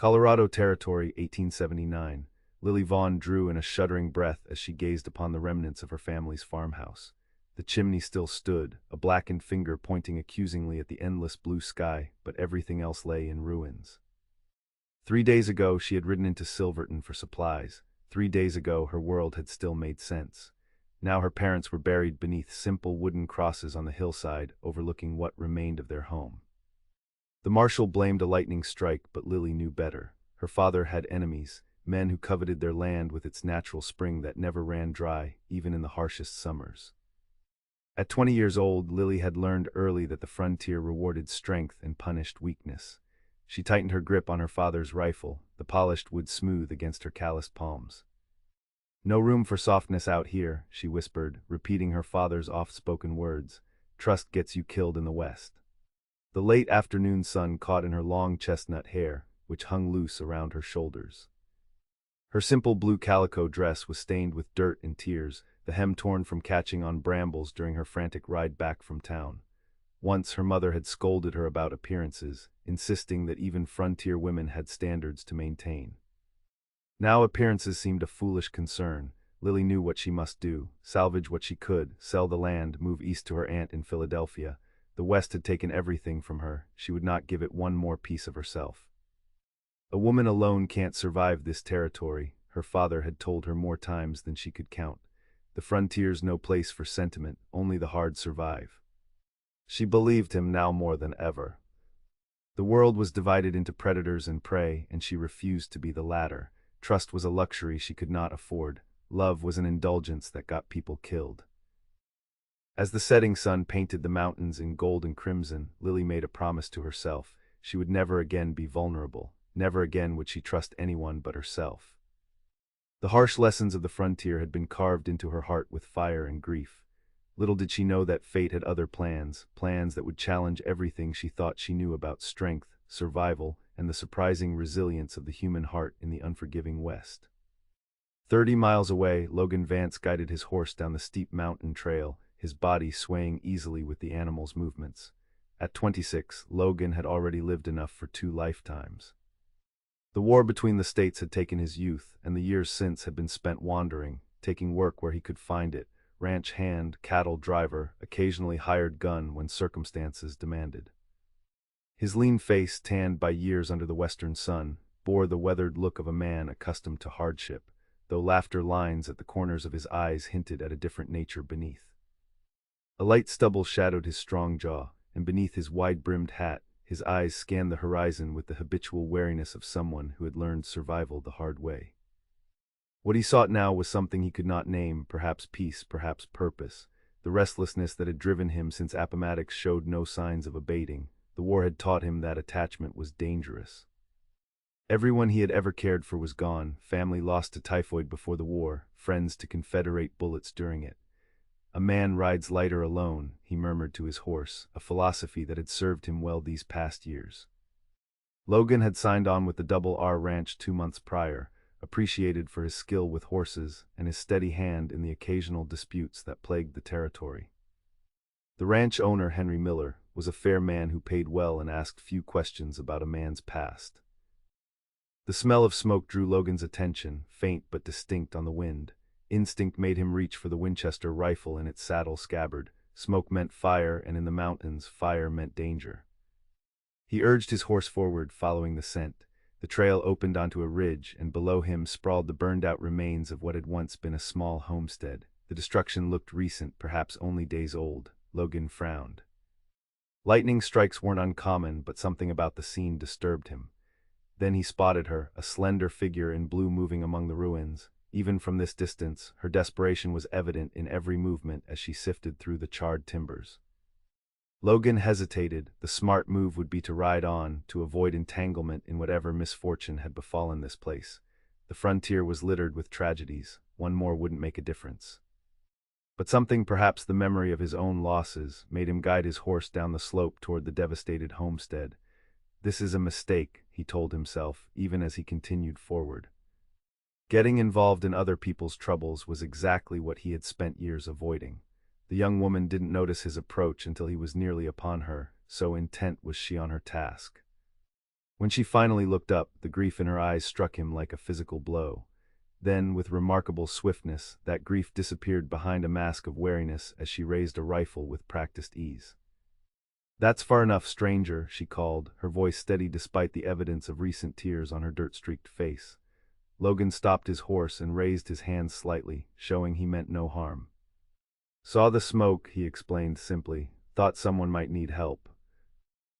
Colorado Territory, 1879. Lily Vaughn drew in a shuddering breath as she gazed upon the remnants of her family's farmhouse. The chimney still stood, a blackened finger pointing accusingly at the endless blue sky, but everything else lay in ruins. 3 days ago she had ridden into Silverton for supplies. 3 days ago her world had still made sense. Now her parents were buried beneath simple wooden crosses on the hillside, overlooking what remained of their home. The marshal blamed a lightning strike, but Lily knew better. Her father had enemies, men who coveted their land with its natural spring that never ran dry, even in the harshest summers. At 20 years old, Lily had learned early that the frontier rewarded strength and punished weakness. She tightened her grip on her father's rifle, the polished wood smooth against her calloused palms. "No room for softness out here," she whispered, repeating her father's oft-spoken words. "Trust gets you killed in the West." The late afternoon sun caught in her long chestnut hair, which hung loose around her shoulders. Her simple blue calico dress was stained with dirt and tears, the hem torn from catching on brambles during her frantic ride back from town. Once her mother had scolded her about appearances, insisting that even frontier women had standards to maintain. Now appearances seemed a foolish concern. Lily knew what she must do: salvage what she could, sell the land, move east to her aunt in Philadelphia. The West had taken everything from her; she would not give it one more piece of herself. "A woman alone can't survive this territory," her father had told her more times than she could count. "The frontier's no place for sentiment, only the hard survive." She believed him now more than ever. The world was divided into predators and prey, and she refused to be the latter. Trust was a luxury she could not afford. Love was an indulgence that got people killed. As the setting sun painted the mountains in gold and crimson, Lily made a promise to herself. She would never again be vulnerable. Never again would she trust anyone but herself. The harsh lessons of the frontier had been carved into her heart with fire and grief. Little did she know that fate had other plans, plans that would challenge everything she thought she knew about strength, survival, and the surprising resilience of the human heart in the unforgiving West. 30 miles away, Logan Vance guided his horse down the steep mountain trail, his body swaying easily with the animal's movements. At 26, Logan had already lived enough for 2 lifetimes. The war between the states had taken his youth, and the years since had been spent wandering, taking work where he could find it: ranch hand, cattle driver, occasionally hired gun when circumstances demanded. His lean face, tanned by years under the western sun, bore the weathered look of a man accustomed to hardship, though laughter lines at the corners of his eyes hinted at a different nature beneath. A light stubble shadowed his strong jaw, and beneath his wide-brimmed hat, his eyes scanned the horizon with the habitual wariness of someone who had learned survival the hard way. What he sought now was something he could not name, perhaps peace, perhaps purpose. The restlessness that had driven him since Appomattox showed no signs of abating. The war had taught him that attachment was dangerous. Everyone he had ever cared for was gone: family lost to typhoid before the war, friends to Confederate bullets during it. "A man rides lighter alone," he murmured to his horse, a philosophy that had served him well these past years. Logan had signed on with the Double R Ranch 2 months prior, appreciated for his skill with horses and his steady hand in the occasional disputes that plagued the territory. The ranch owner, Henry Miller, was a fair man who paid well and asked few questions about a man's past. The smell of smoke drew Logan's attention, faint but distinct on the wind. Instinct made him reach for the Winchester rifle in its saddle scabbard. Smoke meant fire, and in the mountains, fire meant danger. He urged his horse forward, following the scent. The trail opened onto a ridge, and below him sprawled the burned-out remains of what had once been a small homestead. The destruction looked recent, perhaps only days old. Logan frowned. Lightning strikes weren't uncommon, but something about the scene disturbed him. Then he spotted her, a slender figure in blue moving among the ruins. Even from this distance, her desperation was evident in every movement as she sifted through the charred timbers. Logan hesitated. The smart move would be to ride on, to avoid entanglement in whatever misfortune had befallen this place. The frontier was littered with tragedies. One more wouldn't make a difference. But something, perhaps the memory of his own losses, made him guide his horse down the slope toward the devastated homestead. "This is a mistake," he told himself, even as he continued forward. Getting involved in other people's troubles was exactly what he had spent years avoiding. The young woman didn't notice his approach until he was nearly upon her, so intent was she on her task. When she finally looked up, the grief in her eyes struck him like a physical blow. Then, with remarkable swiftness, that grief disappeared behind a mask of wariness as she raised a rifle with practiced ease. "That's far enough, stranger," she called, her voice steady despite the evidence of recent tears on her dirt-streaked face. Logan stopped his horse and raised his hands slightly, showing he meant no harm. "Saw the smoke," he explained simply. "Thought someone might need help."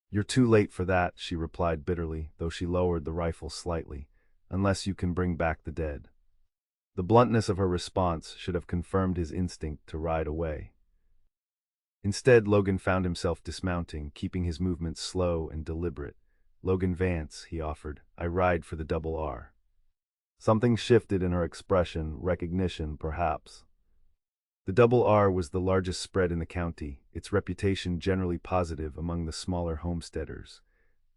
"You're too late for that," she replied bitterly, though she lowered the rifle slightly, "unless you can bring back the dead." The bluntness of her response should have confirmed his instinct to ride away. Instead, Logan found himself dismounting, keeping his movements slow and deliberate. "Logan Vance," he offered. "I ride for the Double R." Something shifted in her expression, recognition perhaps. The Double R was the largest spread in the county, its reputation generally positive among the smaller homesteaders.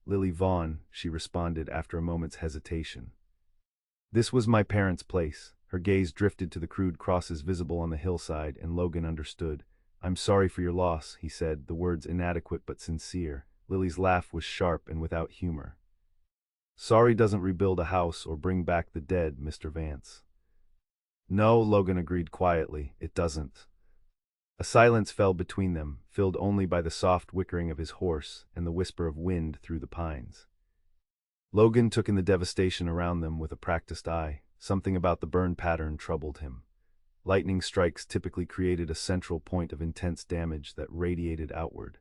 "Lily Vaughn," she responded after a moment's hesitation. "This was my parents' place." Her gaze drifted to the crude crosses visible on the hillside, and Logan understood. "I'm sorry for your loss," he said, the words inadequate but sincere. Lily's laugh was sharp and without humor. "Sorry doesn't rebuild a house or bring back the dead, Mr. Vance." "No," Logan agreed quietly, "it doesn't." A silence fell between them, filled only by the soft whickering of his horse and the whisper of wind through the pines. Logan took in the devastation around them with a practiced eye. Something about the burn pattern troubled him. Lightning strikes typically created a central point of intense damage that radiated outward.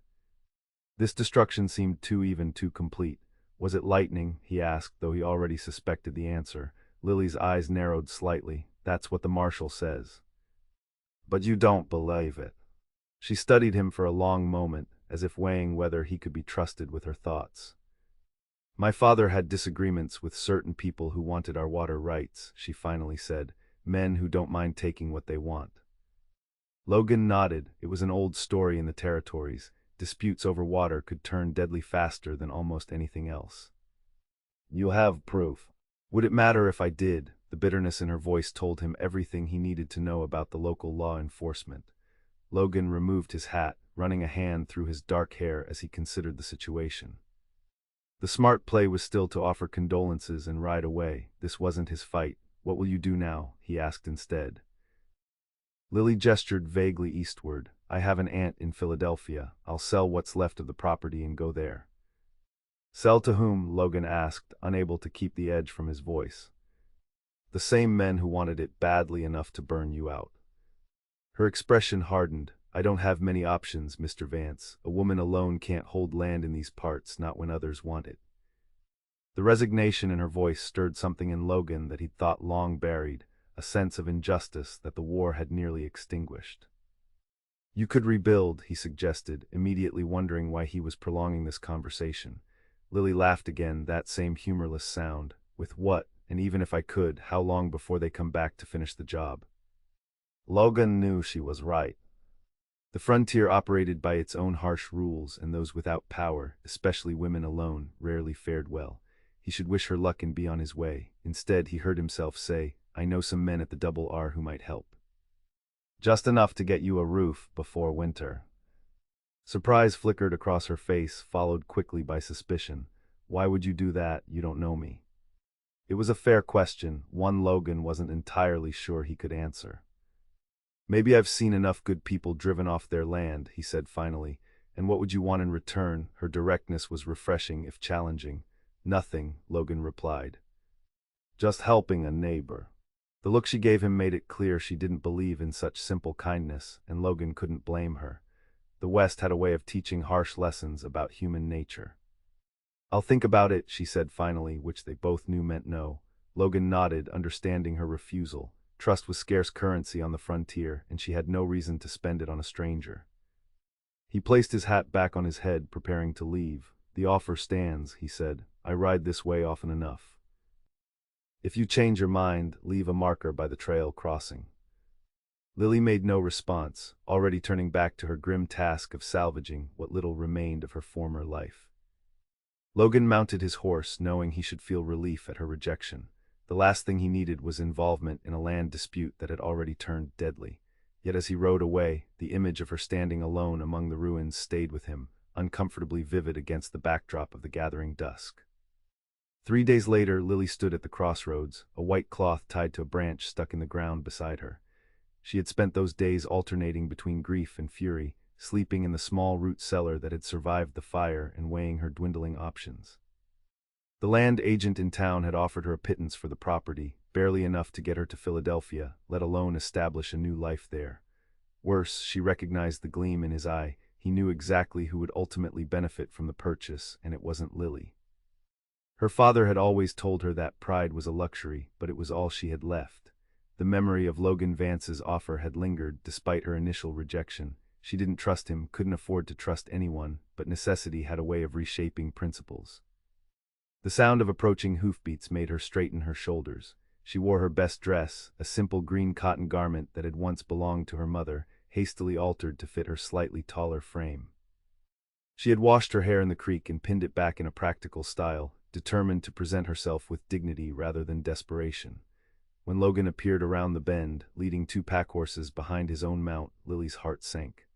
This destruction seemed too even, too complete. "Was it lightning?" he asked, though he already suspected the answer. Lily's eyes narrowed slightly. "That's what the marshal says." "But you don't believe it." She studied him for a long moment, as if weighing whether he could be trusted with her thoughts. "My father had disagreements with certain people who wanted our water rights," she finally said. "Men who don't mind taking what they want." Logan nodded. It was an old story in the territories. Disputes over water could turn deadly faster than almost anything else. "You have proof." "Would it matter if I did?" The bitterness in her voice told him everything he needed to know about the local law enforcement. Logan removed his hat, running a hand through his dark hair as he considered the situation. The smart play was still to offer condolences and ride away. This wasn't his fight. "What will you do now?" he asked instead. Lily gestured vaguely eastward. "I have an aunt in Philadelphia. I'll sell what's left of the property and go there." "Sell to whom?" Logan asked, unable to keep the edge from his voice. "The same men who wanted it badly enough to burn you out." Her expression hardened. "I don't have many options, Mr. Vance. A woman alone can't hold land in these parts, not when others want it." The resignation in her voice stirred something in Logan that he'd thought long buried, a sense of injustice that the war had nearly extinguished. "You could rebuild," he suggested, immediately wondering why he was prolonging this conversation. Lily laughed again, that same humorless sound. "With what? And even if I could, how long before they come back to finish the job?" Logan knew she was right. The frontier operated by its own harsh rules, and those without power, especially women alone, rarely fared well. He should wish her luck and be on his way. Instead, he heard himself say, "I know some men at the Double R who might help. Just enough to get you a roof before winter." Surprise flickered across her face, followed quickly by suspicion. "Why would you do that? You don't know me." It was a fair question, one Logan wasn't entirely sure he could answer. "Maybe I've seen enough good people driven off their land," he said finally. "And what would you want in return?" Her directness was refreshing if challenging. "Nothing," Logan replied. "Just helping a neighbor." The look she gave him made it clear she didn't believe in such simple kindness, and Logan couldn't blame her. The West had a way of teaching harsh lessons about human nature. "I'll think about it," she said finally, which they both knew meant no. Logan nodded, understanding her refusal. Trust was scarce currency on the frontier, and she had no reason to spend it on a stranger. He placed his hat back on his head, preparing to leave. "The offer stands," he said. "I ride this way often enough. If you change your mind, leave a marker by the trail crossing." Lily made no response, already turning back to her grim task of salvaging what little remained of her former life. Logan mounted his horse, knowing he should feel relief at her rejection. The last thing he needed was involvement in a land dispute that had already turned deadly. Yet as he rode away, the image of her standing alone among the ruins stayed with him, uncomfortably vivid against the backdrop of the gathering dusk. 3 days later, Lily stood at the crossroads, a white cloth tied to a branch stuck in the ground beside her. She had spent those days alternating between grief and fury, sleeping in the small root cellar that had survived the fire and weighing her dwindling options. The land agent in town had offered her a pittance for the property, barely enough to get her to Philadelphia, let alone establish a new life there. Worse, she recognized the gleam in his eye. He knew exactly who would ultimately benefit from the purchase, and it wasn't Lily. Her father had always told her that pride was a luxury, but it was all she had left. The memory of Logan Vance's offer had lingered despite her initial rejection. She didn't trust him, couldn't afford to trust anyone, but necessity had a way of reshaping principles. The sound of approaching hoofbeats made her straighten her shoulders. She wore her best dress, a simple green cotton garment that had once belonged to her mother, hastily altered to fit her slightly taller frame. She had washed her hair in the creek and pinned it back in a practical style, determined to present herself with dignity rather than desperation. When Logan appeared around the bend, leading 2 pack horses behind his own mount, Lily's heart sank.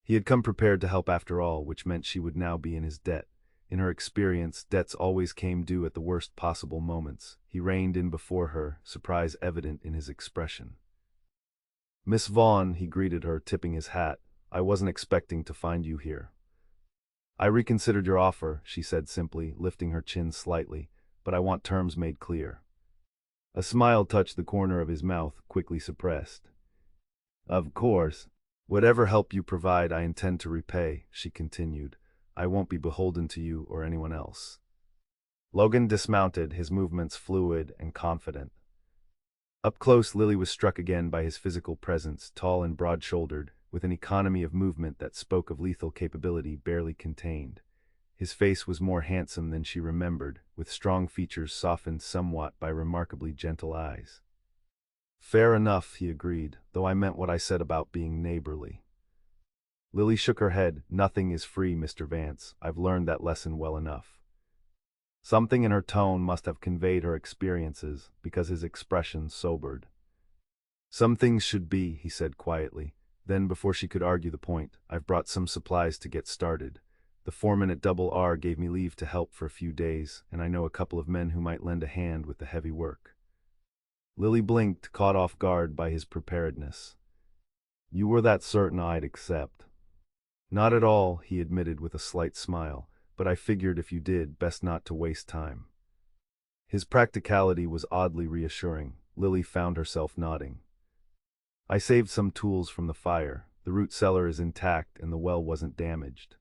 He had come prepared to help after all, which meant she would now be in his debt. In her experience, debts always came due at the worst possible moments. He reined in before her, surprise evident in his expression. "Miss Vaughn," he greeted her, tipping his hat, "I wasn't expecting to find you here." "I reconsidered your offer," she said simply, lifting her chin slightly, "but I want terms made clear." A smile touched the corner of his mouth, quickly suppressed. "Of course. Whatever help you provide, I intend to repay," she continued. "I won't be beholden to you or anyone else." Logan dismounted, his movements fluid and confident. Up close, Lily was struck again by his physical presence, tall and broad-shouldered, with an economy of movement that spoke of lethal capability barely contained. His face was more handsome than she remembered, with strong features softened somewhat by remarkably gentle eyes. "Fair enough," he agreed, "though I meant what I said about being neighborly." Lily shook her head. "Nothing is free, Mr. Vance. I've learned that lesson well enough." Something in her tone must have conveyed her experiences, because his expression sobered. "Some things should be," he said quietly. Then, before she could argue the point, "I've brought some supplies to get started. The foreman at Double R gave me leave to help for a few days, and I know a couple of men who might lend a hand with the heavy work." Lily blinked, caught off guard by his preparedness. "You were that certain I'd accept." "Not at all," he admitted with a slight smile, "but I figured if you did, best not to waste time." His practicality was oddly reassuring. Lily found herself nodding. "I saved some tools from the fire. The root cellar is intact and the well wasn't damaged."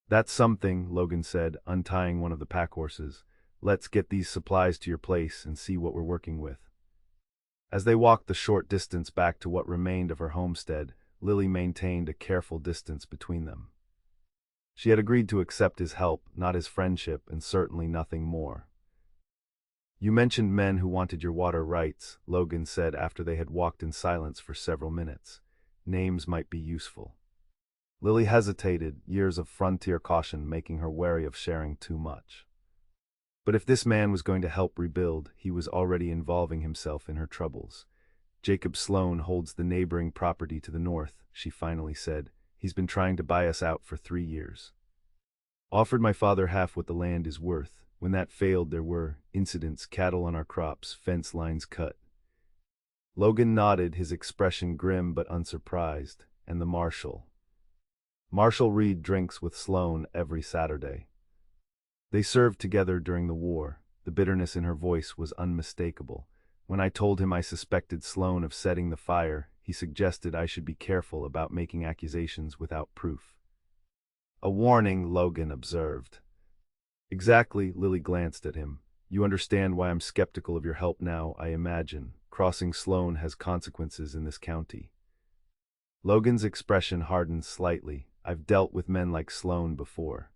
"That's something," Logan said, untying one of the pack horses. "Let's get these supplies to your place and see what we're working with." As they walked the short distance back to what remained of her homestead, Lily maintained a careful distance between them. She had agreed to accept his help, not his friendship, and certainly nothing more. "You mentioned men who wanted your water rights," Logan said after they had walked in silence for several minutes. "Names might be useful." Lily hesitated, years of frontier caution making her wary of sharing too much. But if this man was going to help rebuild, he was already involving himself in her troubles. "Jacob Sloan holds the neighboring property to the north," she finally said. "He's been trying to buy us out for 3 years. Offered my father half what the land is worth. When that failed, there were incidents, cattle on our crops, fence lines cut." Logan nodded, his expression grim but unsurprised. "And the marshal." "Marshal Reed drinks with Sloan every Saturday. They served together during the war." The bitterness in her voice was unmistakable. "When I told him I suspected Sloan of setting the fire, he suggested I should be careful about making accusations without proof." "A warning," Logan observed. "Exactly," Lily glanced at him. "You understand why I'm skeptical of your help now, I imagine. Crossing Sloan has consequences in this county." Logan's expression hardened slightly. "I've dealt with men like Sloan before.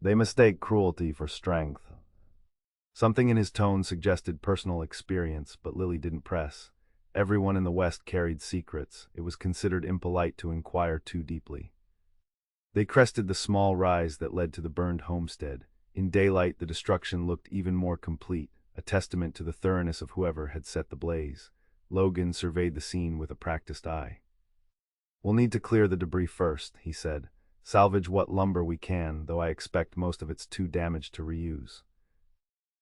They mistake cruelty for strength." Something in his tone suggested personal experience, but Lily didn't press. Everyone in the West carried secrets. It was considered impolite to inquire too deeply. They crested the small rise that led to the burned homestead. In daylight, the destruction looked even more complete, a testament to the thoroughness of whoever had set the blaze. Logan surveyed the scene with a practiced eye. "We'll need to clear the debris first," he said. "Salvage what lumber we can, though I expect most of it's too damaged to reuse."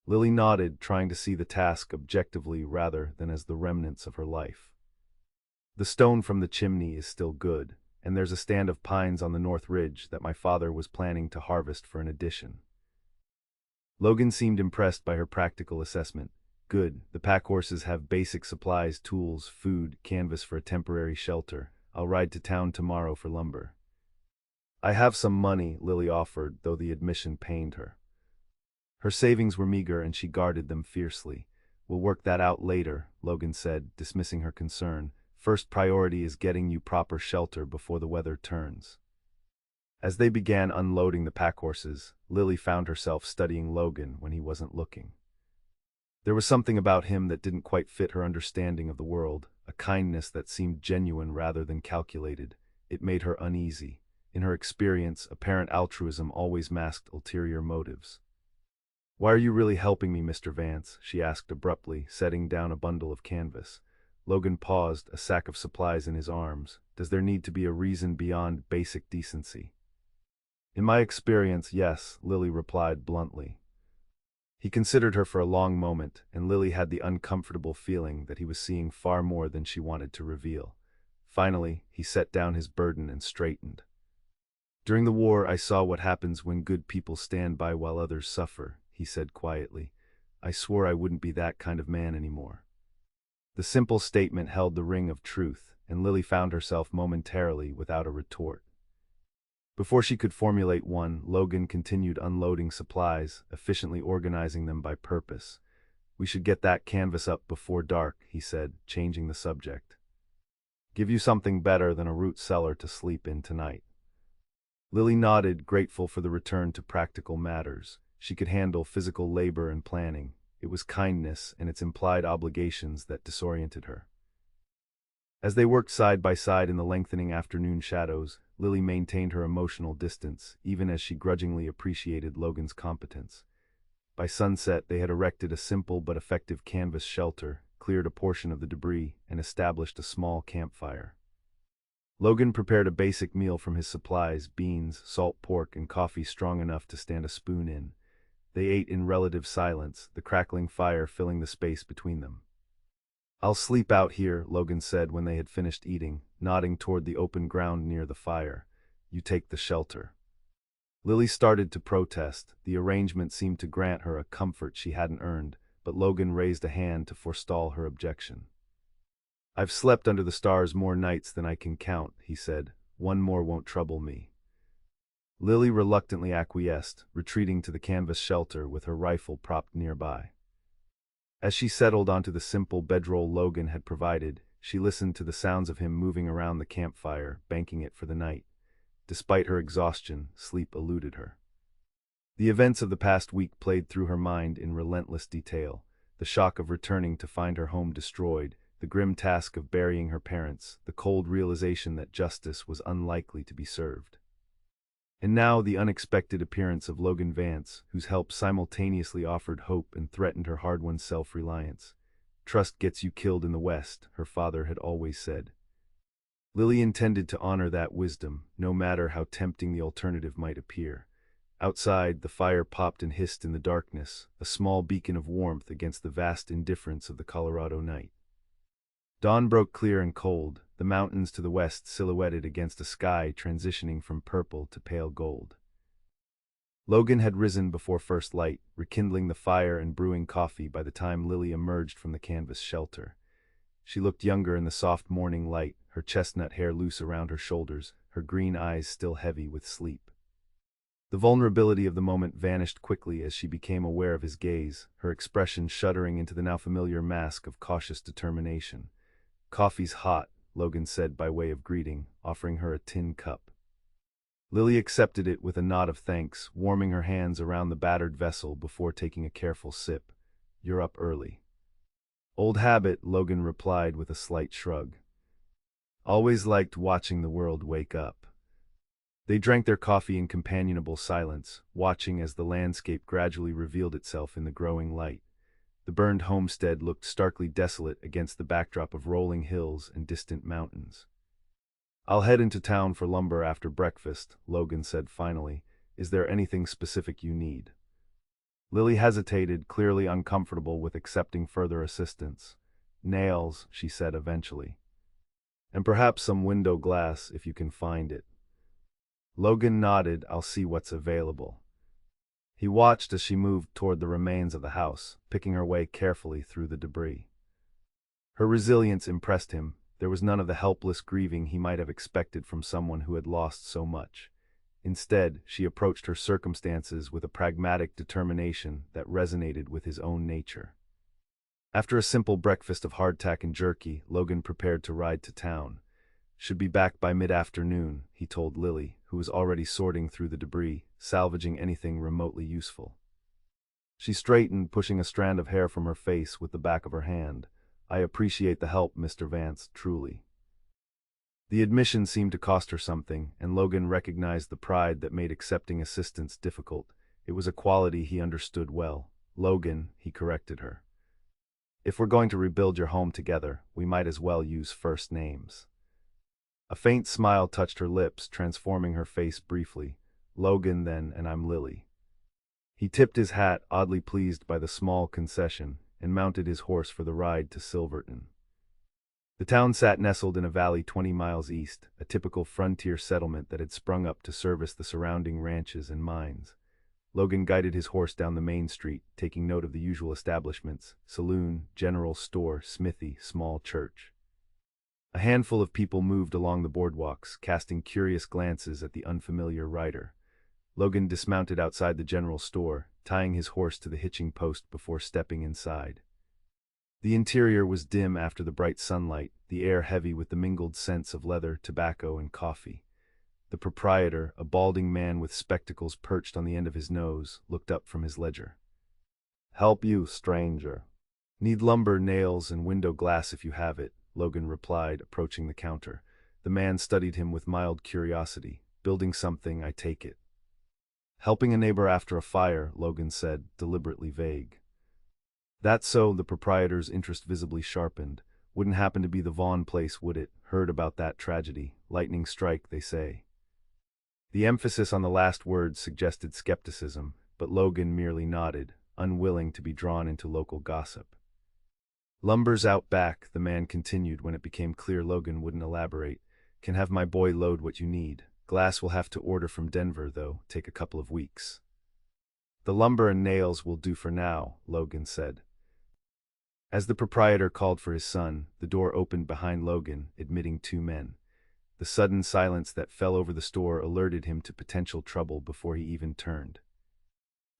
Lily nodded, trying to see the task objectively rather than as the remnants of her life. The stone from the chimney is still good, and there's a stand of pines on the north ridge that my father was planning to harvest for an addition. Logan seemed impressed by her practical assessment. Good, the pack horses have basic supplies, tools, food, canvas for a temporary shelter. I'll ride to town tomorrow for lumber. I have some money, Lily offered, though the admission pained her. Her savings were meager and she guarded them fiercely. We'll work that out later, Logan said, dismissing her concern. First priority is getting you proper shelter before the weather turns. As they began unloading the pack horses, Lily found herself studying Logan when he wasn't looking. There was something about him that didn't quite fit her understanding of the world, a kindness that seemed genuine rather than calculated. It made her uneasy. In her experience, apparent altruism always masked ulterior motives. "Why are you really helping me, Mr. Vance?" she asked abruptly, setting down a bundle of canvas. Logan paused, a sack of supplies in his arms. Does there need to be a reason beyond basic decency? In my experience, yes, Lily replied bluntly. He considered her for a long moment, and Lily had the uncomfortable feeling that he was seeing far more than she wanted to reveal. Finally, he set down his burden and straightened. "During the war, I saw what happens when good people stand by while others suffer," he said quietly. "I swore I wouldn't be that kind of man anymore." The simple statement held the ring of truth, and Lily found herself momentarily without a retort. Before she could formulate one, Logan continued unloading supplies, efficiently organizing them by purpose. "We should get that canvas up before dark," he said, changing the subject. "Give you something better than a root cellar to sleep in tonight." Lily nodded, grateful for the return to practical matters. She could handle physical labor and planning. It was kindness and its implied obligations that disoriented her. As they worked side by side in the lengthening afternoon shadows, Lily maintained her emotional distance, even as she grudgingly appreciated Logan's competence. By sunset, they had erected a simple but effective canvas shelter, cleared a portion of the debris, and established a small campfire. Logan prepared a basic meal from his supplies: beans, salt pork, and coffee strong enough to stand a spoon in. They ate in relative silence, the crackling fire filling the space between them. "I'll sleep out here," Logan said when they had finished eating, nodding toward the open ground near the fire. "You take the shelter." Lily started to protest. The arrangement seemed to grant her a comfort she hadn't earned, but Logan raised a hand to forestall her objection. "I've slept under the stars more nights than I can count," he said. "One more won't trouble me." Lily reluctantly acquiesced, retreating to the canvas shelter with her rifle propped nearby. As she settled onto the simple bedroll Logan had provided, she listened to the sounds of him moving around the campfire, banking it for the night. Despite her exhaustion, sleep eluded her. The events of the past week played through her mind in relentless detail. The shock of returning to find her home destroyed, the grim task of burying her parents, the cold realization that justice was unlikely to be served. And now the unexpected appearance of Logan Vance, whose help simultaneously offered hope and threatened her hard-won self-reliance. "Trust gets you killed in the West," her father had always said. Lily intended to honor that wisdom, no matter how tempting the alternative might appear. Outside, the fire popped and hissed in the darkness, a small beacon of warmth against the vast indifference of the Colorado night. Dawn broke clear and cold, the mountains to the west silhouetted against a sky transitioning from purple to pale gold. Logan had risen before first light, rekindling the fire and brewing coffee by the time Lily emerged from the canvas shelter. She looked younger in the soft morning light, her chestnut hair loose around her shoulders, her green eyes still heavy with sleep. The vulnerability of the moment vanished quickly as she became aware of his gaze, her expression shuddering into the now familiar mask of cautious determination. "Coffee's hot," Logan said by way of greeting, offering her a tin cup. Lily accepted it with a nod of thanks, warming her hands around the battered vessel before taking a careful sip. "You're up early." "Old habit," Logan replied with a slight shrug. "Always liked watching the world wake up." They drank their coffee in companionable silence, watching as the landscape gradually revealed itself in the growing light. The burned homestead looked starkly desolate against the backdrop of rolling hills and distant mountains. "I'll head into town for lumber after breakfast," Logan said finally. "Is there anything specific you need?" Lily hesitated, clearly uncomfortable with accepting further assistance. Nails, she said eventually. And perhaps some window glass if you can find it. Logan nodded. I'll see what's available. He watched as she moved toward the remains of the house, picking her way carefully through the debris. Her resilience impressed him. There was none of the helpless grieving he might have expected from someone who had lost so much. Instead, she approached her circumstances with a pragmatic determination that resonated with his own nature. After a simple breakfast of hardtack and jerky, Logan prepared to ride to town. Should be back by mid-afternoon, he told Lily, who was already sorting through the debris, salvaging anything remotely useful. She straightened, pushing a strand of hair from her face with the back of her hand. I appreciate the help, Mr. Vance, truly. The admission seemed to cost her something, and Logan recognized the pride that made accepting assistance difficult. It was a quality he understood well. Logan, he corrected her. If we're going to rebuild your home together, we might as well use first names. A faint smile touched her lips, transforming her face briefly. Logan, then, and I'm Lily. He tipped his hat, oddly pleased by the small concession, and mounted his horse for the ride to Silverton. The town sat nestled in a valley 20 miles east, a typical frontier settlement that had sprung up to service the surrounding ranches and mines. Logan guided his horse down the main street, taking note of the usual establishments: saloon, general store, smithy, small church. A handful of people moved along the boardwalks, casting curious glances at the unfamiliar rider. Logan dismounted outside the general store, tying his horse to the hitching post before stepping inside. The interior was dim after the bright sunlight, the air heavy with the mingled scents of leather, tobacco, and coffee. The proprietor, a balding man with spectacles perched on the end of his nose, looked up from his ledger. "Help you, stranger." "Need lumber, nails, and window glass if you have it," Logan replied, approaching the counter. The man studied him with mild curiosity. "Building something, I take it." "Helping a neighbor after a fire," Logan said, deliberately vague. "That's so," the proprietor's interest visibly sharpened. "Wouldn't happen to be the Vaughn place, would it? Heard about that tragedy. Lightning strike, they say." The emphasis on the last word suggested skepticism, but Logan merely nodded, unwilling to be drawn into local gossip. "Lumber's out back," the man continued when it became clear Logan wouldn't elaborate. "Can have my boy load what you need. Glass will have to order from Denver, though, take a couple of weeks." "The lumber and nails will do for now," Logan said. As the proprietor called for his son, the door opened behind Logan, admitting two men. The sudden silence that fell over the store alerted him to potential trouble before he even turned.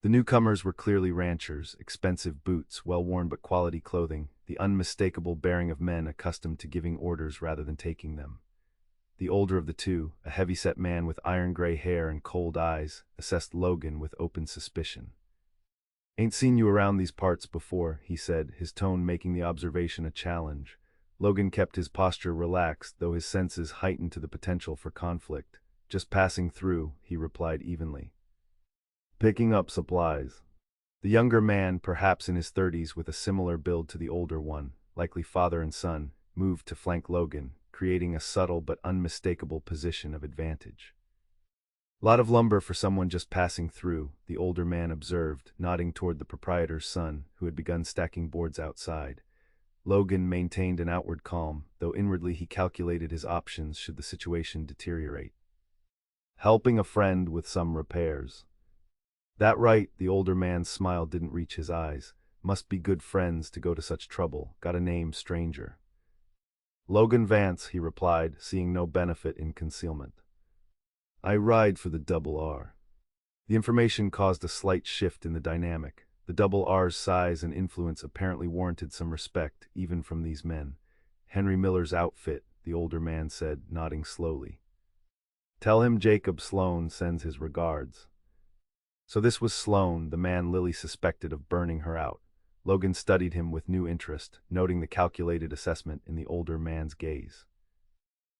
The newcomers were clearly ranchers, expensive boots, well-worn but quality clothing, the unmistakable bearing of men accustomed to giving orders rather than taking them. The older of the two, a heavy-set man with iron-gray hair and cold eyes, assessed Logan with open suspicion. "Ain't seen you around these parts before," he said, his tone making the observation a challenge. Logan kept his posture relaxed, though his senses heightened to the potential for conflict. "Just passing through," he replied evenly. "Picking up supplies." The younger man, perhaps in his 30s with a similar build to the older one, likely father and son, moved to flank Logan, creating a subtle but unmistakable position of advantage. "Lot of lumber for someone just passing through," the older man observed, nodding toward the proprietor's son, who had begun stacking boards outside. Logan maintained an outward calm, though inwardly he calculated his options should the situation deteriorate. "Helping a friend with some repairs." "That right," the older man's smile didn't reach his eyes. "Must be good friends to go to such trouble. Got a name, stranger?" "Logan Vance," he replied, seeing no benefit in concealment. "I ride for the Double R." The information caused a slight shift in the dynamic. The Double R's size and influence apparently warranted some respect, even from these men. "Henry Miller's outfit," the older man said, nodding slowly. "Tell him Jacob Sloan sends his regards." So this was Sloan, the man Lily suspected of burning her out. Logan studied him with new interest, noting the calculated assessment in the older man's gaze.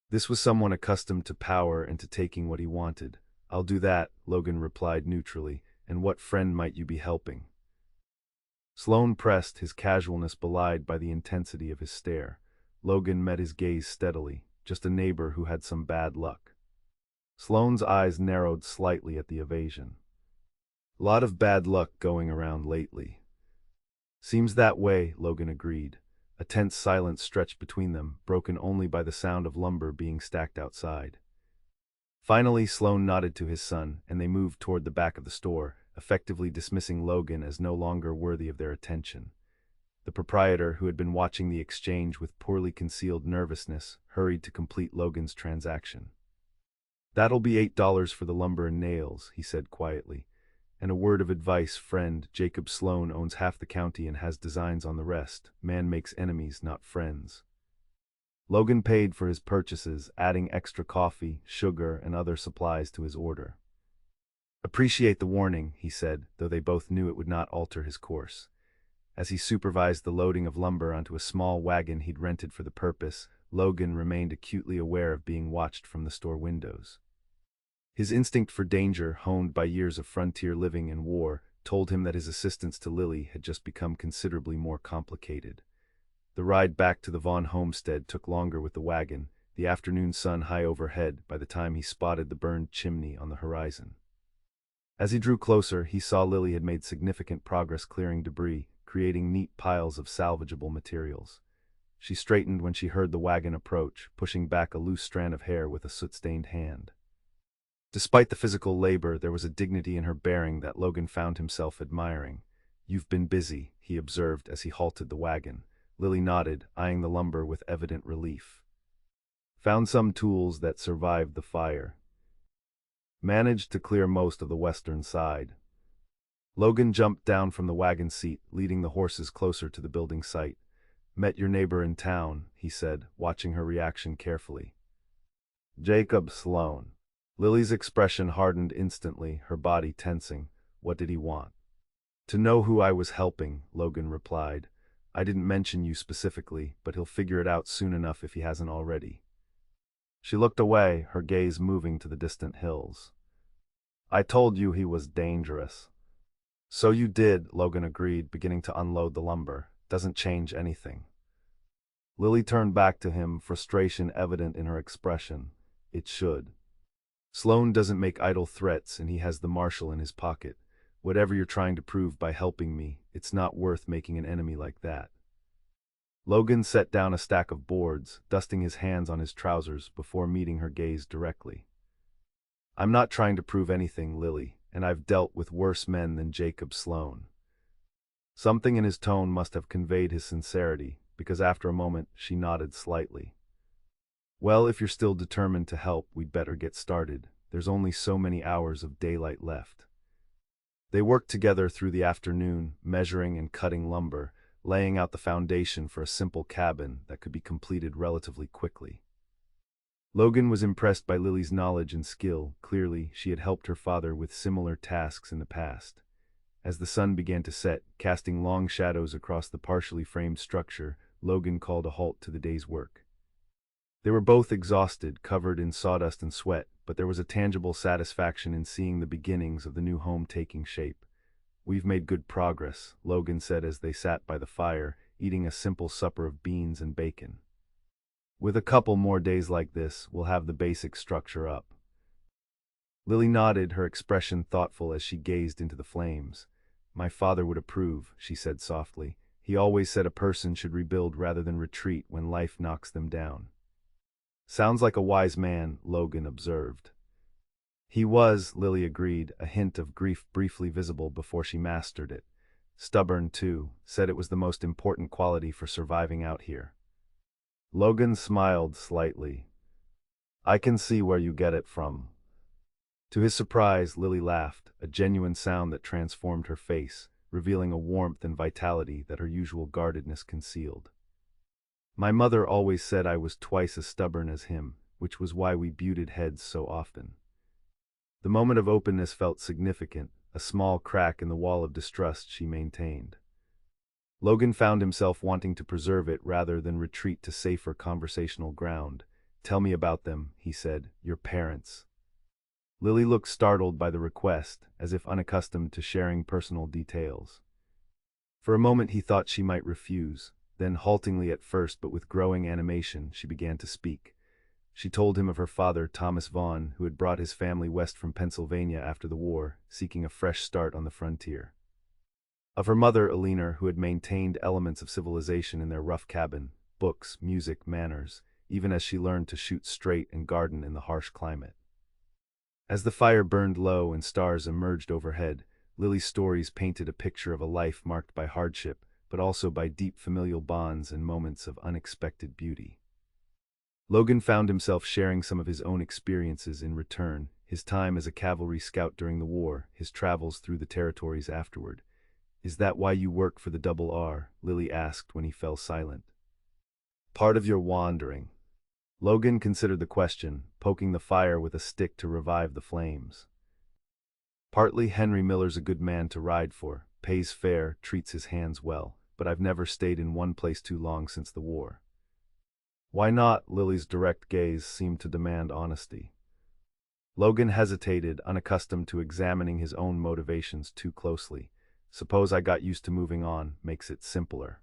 This was someone accustomed to power and to taking what he wanted. "I'll do that," Logan replied neutrally. "And what friend might you be helping?" Sloan pressed, his casualness belied by the intensity of his stare. Logan met his gaze steadily. "Just a neighbor who had some bad luck." Sloan's eyes narrowed slightly at the evasion. Lot of bad luck going around lately. Seems that way, Logan agreed. A tense silence stretched between them, broken only by the sound of lumber being stacked outside. Finally, Sloane nodded to his son, and they moved toward the back of the store, effectively dismissing Logan as no longer worthy of their attention. The proprietor, who had been watching the exchange with poorly concealed nervousness, hurried to complete Logan's transaction. "That'll be $8 for the lumber and nails," he said quietly. "And a word of advice, friend, Jacob Sloane owns half the county and has designs on the rest. Man makes enemies, not friends." Logan paid for his purchases, adding extra coffee, sugar, and other supplies to his order. "Appreciate the warning," he said, though they both knew it would not alter his course. As he supervised the loading of lumber onto a small wagon he'd rented for the purpose, Logan remained acutely aware of being watched from the store windows. His instinct for danger, honed by years of frontier living and war, told him that his assistance to Lily had just become considerably more complicated. The ride back to the Vaughn homestead took longer with the wagon, the afternoon sun high overhead by the time he spotted the burned chimney on the horizon. As he drew closer, he saw Lily had made significant progress clearing debris, creating neat piles of salvageable materials. She straightened when she heard the wagon approach, pushing back a loose strand of hair with a soot-stained hand. Despite the physical labor, there was a dignity in her bearing that Logan found himself admiring. "You've been busy," he observed as he halted the wagon. Lily nodded, eyeing the lumber with evident relief. "Found some tools that survived the fire. Managed to clear most of the western side." Logan jumped down from the wagon seat, leading the horses closer to the building site. "Met your neighbor in town," he said, watching her reaction carefully. "Jacob Sloane." Lily's expression hardened instantly, her body tensing. What did he want? "To know who I was helping," Logan replied. "I didn't mention you specifically, but he'll figure it out soon enough if he hasn't already." She looked away, her gaze moving to the distant hills. "I told you he was dangerous." "So you did," Logan agreed, beginning to unload the lumber. "Doesn't change anything." Lily turned back to him, frustration evident in her expression. "It should. Sloane doesn't make idle threats, and he has the marshal in his pocket. Whatever you're trying to prove by helping me, it's not worth making an enemy like that." Logan set down a stack of boards, dusting his hands on his trousers before meeting her gaze directly. "I'm not trying to prove anything, Lily, and I've dealt with worse men than Jacob Sloane." Something in his tone must have conveyed his sincerity, because after a moment she nodded slightly. "Well, if you're still determined to help, we'd better get started. There's only so many hours of daylight left." They worked together through the afternoon, measuring and cutting lumber, laying out the foundation for a simple cabin that could be completed relatively quickly. Logan was impressed by Lily's knowledge and skill. Clearly, she had helped her father with similar tasks in the past. As the sun began to set, casting long shadows across the partially framed structure, Logan called a halt to the day's work. They were both exhausted, covered in sawdust and sweat, but there was a tangible satisfaction in seeing the beginnings of the new home taking shape. "We've made good progress," Logan said as they sat by the fire, eating a simple supper of beans and bacon. "With a couple more days like this, we'll have the basic structure up." Lily nodded, her expression thoughtful as she gazed into the flames. "My father would approve," she said softly. "He always said a person should rebuild rather than retreat when life knocks them down." "Sounds like a wise man," Logan observed. "He was," Lily agreed, a hint of grief briefly visible before she mastered it. "Stubborn, too, said it was the most important quality for surviving out here." Logan smiled slightly. "I can see where you get it from." To his surprise, Lily laughed, a genuine sound that transformed her face, revealing a warmth and vitality that her usual guardedness concealed. "My mother always said I was twice as stubborn as him, which was why we butted heads so often." The moment of openness felt significant, a small crack in the wall of distrust she maintained. Logan found himself wanting to preserve it rather than retreat to safer conversational ground. "Tell me about them," he said, "your parents." Lily looked startled by the request, as if unaccustomed to sharing personal details. For a moment he thought she might refuse. Then, haltingly at first but with growing animation, she began to speak. She told him of her father, Thomas Vaughn, who had brought his family west from Pennsylvania after the war, seeking a fresh start on the frontier. Of her mother, Eleanor, who had maintained elements of civilization in their rough cabin, books, music, manners, even as she learned to shoot straight and garden in the harsh climate. As the fire burned low and stars emerged overhead, Lily's stories painted a picture of a life marked by hardship, but also by deep familial bonds and moments of unexpected beauty. Logan found himself sharing some of his own experiences in return, his time as a cavalry scout during the war, his travels through the territories afterward. "Is that why you work for the Double R?" Lily asked when he fell silent. "Part of your wandering." Logan considered the question, poking the fire with a stick to revive the flames. "Partly. Henry Miller's a good man to ride for, pays fair, treats his hands well, but I've never stayed in one place too long since the war." "Why not?" Lily's direct gaze seemed to demand honesty. Logan hesitated, unaccustomed to examining his own motivations too closely. "Suppose I got used to moving on, makes it simpler."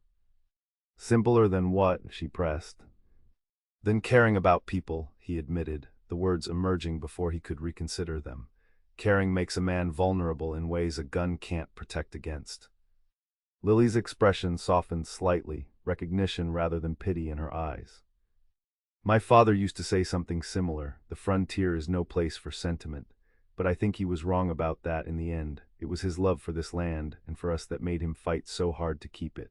"Simpler than what?" she pressed. "Than caring about people," he admitted, the words emerging before he could reconsider them. "Caring makes a man vulnerable in ways a gun can't protect against." Lily's expression softened slightly, recognition rather than pity in her eyes. "My father used to say something similar. The frontier is no place for sentiment. But I think he was wrong about that in the end. It was his love for this land and for us that made him fight so hard to keep it."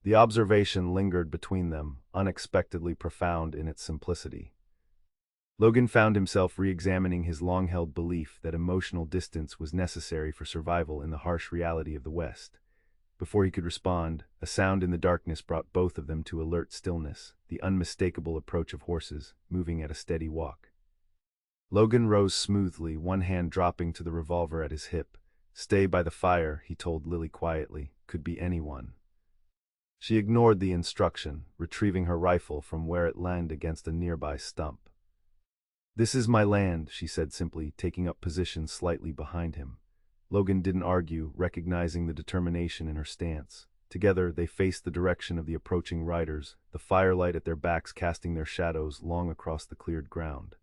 The observation lingered between them, unexpectedly profound in its simplicity. Logan found himself re-examining his long-held belief that emotional distance was necessary for survival in the harsh reality of the West. Before he could respond, a sound in the darkness brought both of them to alert stillness, the unmistakable approach of horses, moving at a steady walk. Logan rose smoothly, one hand dropping to the revolver at his hip. "Stay by the fire," he told Lily quietly. "Could be anyone." She ignored the instruction, retrieving her rifle from where it leaned against a nearby stump. "This is my land," she said simply, taking up position slightly behind him. Logan didn't argue, recognizing the determination in her stance. Together, they faced the direction of the approaching riders, the firelight at their backs casting their shadows long across the cleared ground.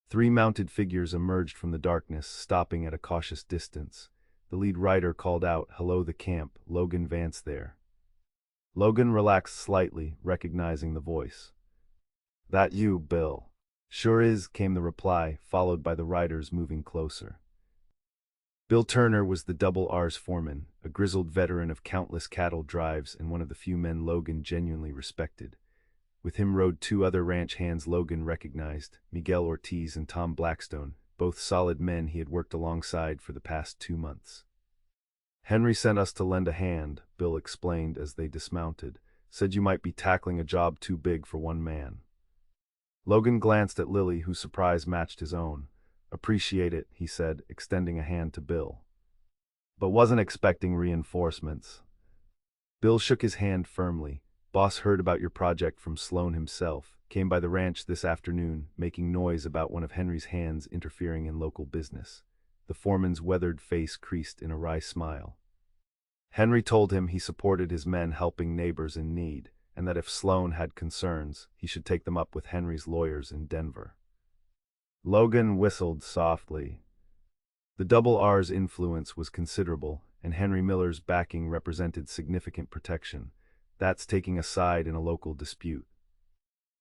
3 mounted figures emerged from the darkness, stopping at a cautious distance. The lead rider called out, "Hello, the camp, Logan Vance there." Logan relaxed slightly, recognizing the voice. "That you, Bill?" "Sure is," came the reply, followed by the riders moving closer. Bill Turner was the Double R's foreman, a grizzled veteran of countless cattle drives and one of the few men Logan genuinely respected. With him rode 2 other ranch hands Logan recognized, Miguel Ortiz and Tom Blackstone, both solid men he had worked alongside for the past 2 months. "Henry sent us to lend a hand," Bill explained as they dismounted. "Said you might be tackling a job too big for one man." Logan glanced at Lily, whose surprise matched his own. "Appreciate it," he said, extending a hand to Bill. "But wasn't expecting reinforcements." Bill shook his hand firmly. "Boss heard about your project from Sloan himself. Came by the ranch this afternoon, making noise about one of Henry's hands interfering in local business." The foreman's weathered face creased in a wry smile. "Henry told him he supported his men helping neighbors in need, and that if Sloan had concerns, he should take them up with Henry's lawyers in Denver." Logan whistled softly. The Double R's influence was considerable, and Henry Miller's backing represented significant protection. That's taking a side in a local dispute.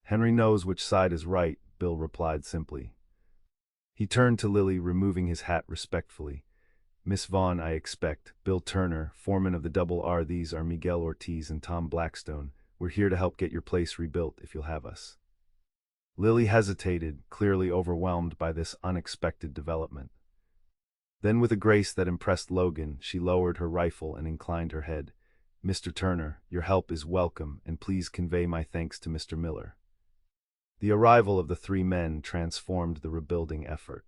"Henry knows which side is right," Bill replied simply. He turned to Lily, removing his hat respectfully. "Miss Vaughn, I expect. Bill Turner, foreman of the Double R. These are Miguel Ortiz and Tom Blackstone. We're here to help get your place rebuilt if you'll have us." Lily hesitated, clearly overwhelmed by this unexpected development. Then, with a grace that impressed Logan, she lowered her rifle and inclined her head. "Mr. Turner, your help is welcome, and please convey my thanks to Mr. Miller." The arrival of the 3 men transformed the rebuilding effort.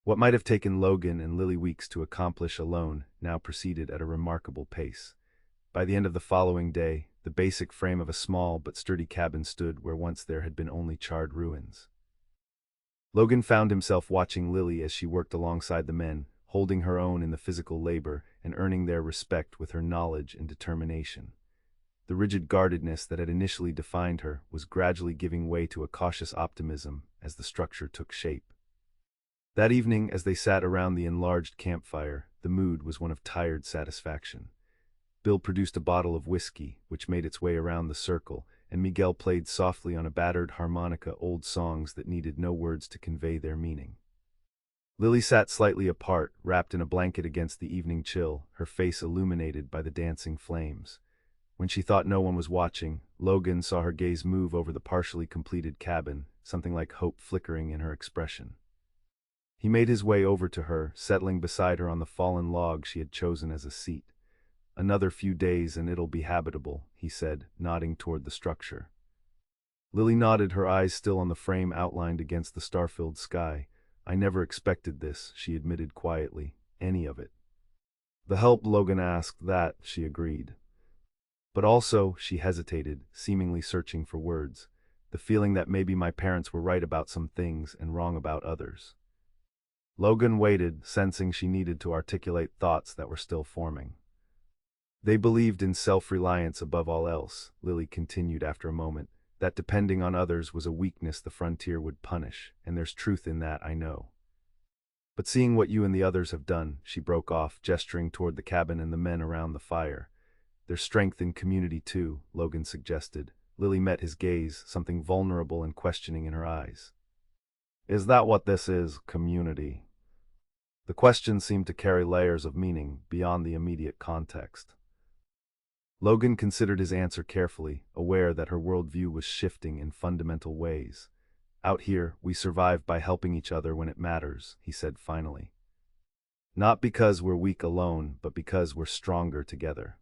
What might have taken Logan and Lily weeks to accomplish alone now proceeded at a remarkable pace. By the end of the following day, the basic frame of a small but sturdy cabin stood where once there had been only charred ruins. Logan found himself watching Lily as she worked alongside the men, holding her own in the physical labor and earning their respect with her knowledge and determination. The rigid guardedness that had initially defined her was gradually giving way to a cautious optimism as the structure took shape. That evening, as they sat around the enlarged campfire, the mood was one of tired satisfaction. Bill produced a bottle of whiskey, which made its way around the circle, and Miguel played softly on a battered harmonica old songs that needed no words to convey their meaning. Lily sat slightly apart, wrapped in a blanket against the evening chill, her face illuminated by the dancing flames. When she thought no one was watching, Logan saw her gaze move over the partially completed cabin, something like hope flickering in her expression. He made his way over to her, settling beside her on the fallen log she had chosen as a seat. "Another few days and it'll be habitable," he said, nodding toward the structure. Lily nodded, her eyes still on the frame outlined against the star-filled sky. "I never expected this," she admitted quietly. "Any of it." "The help Logan asked, that," she agreed. But also, she hesitated, seemingly searching for words. "The feeling that maybe my parents were right about some things and wrong about others." Logan waited, sensing she needed to articulate thoughts that were still forming. "They believed in self-reliance above all else," Lily continued after a moment, "that depending on others was a weakness the frontier would punish, and there's truth in that, I know. But seeing what you and the others have done," she broke off, gesturing toward the cabin and the men around the fire. "There's strength in community too," Logan suggested. Lily met his gaze, something vulnerable and questioning in her eyes. "Is that what this is, community?" The question seemed to carry layers of meaning beyond the immediate context. Logan considered his answer carefully, aware that her worldview was shifting in fundamental ways. "Out here, we survive by helping each other when it matters," he said finally. "Not because we're weak alone, but because we're stronger together."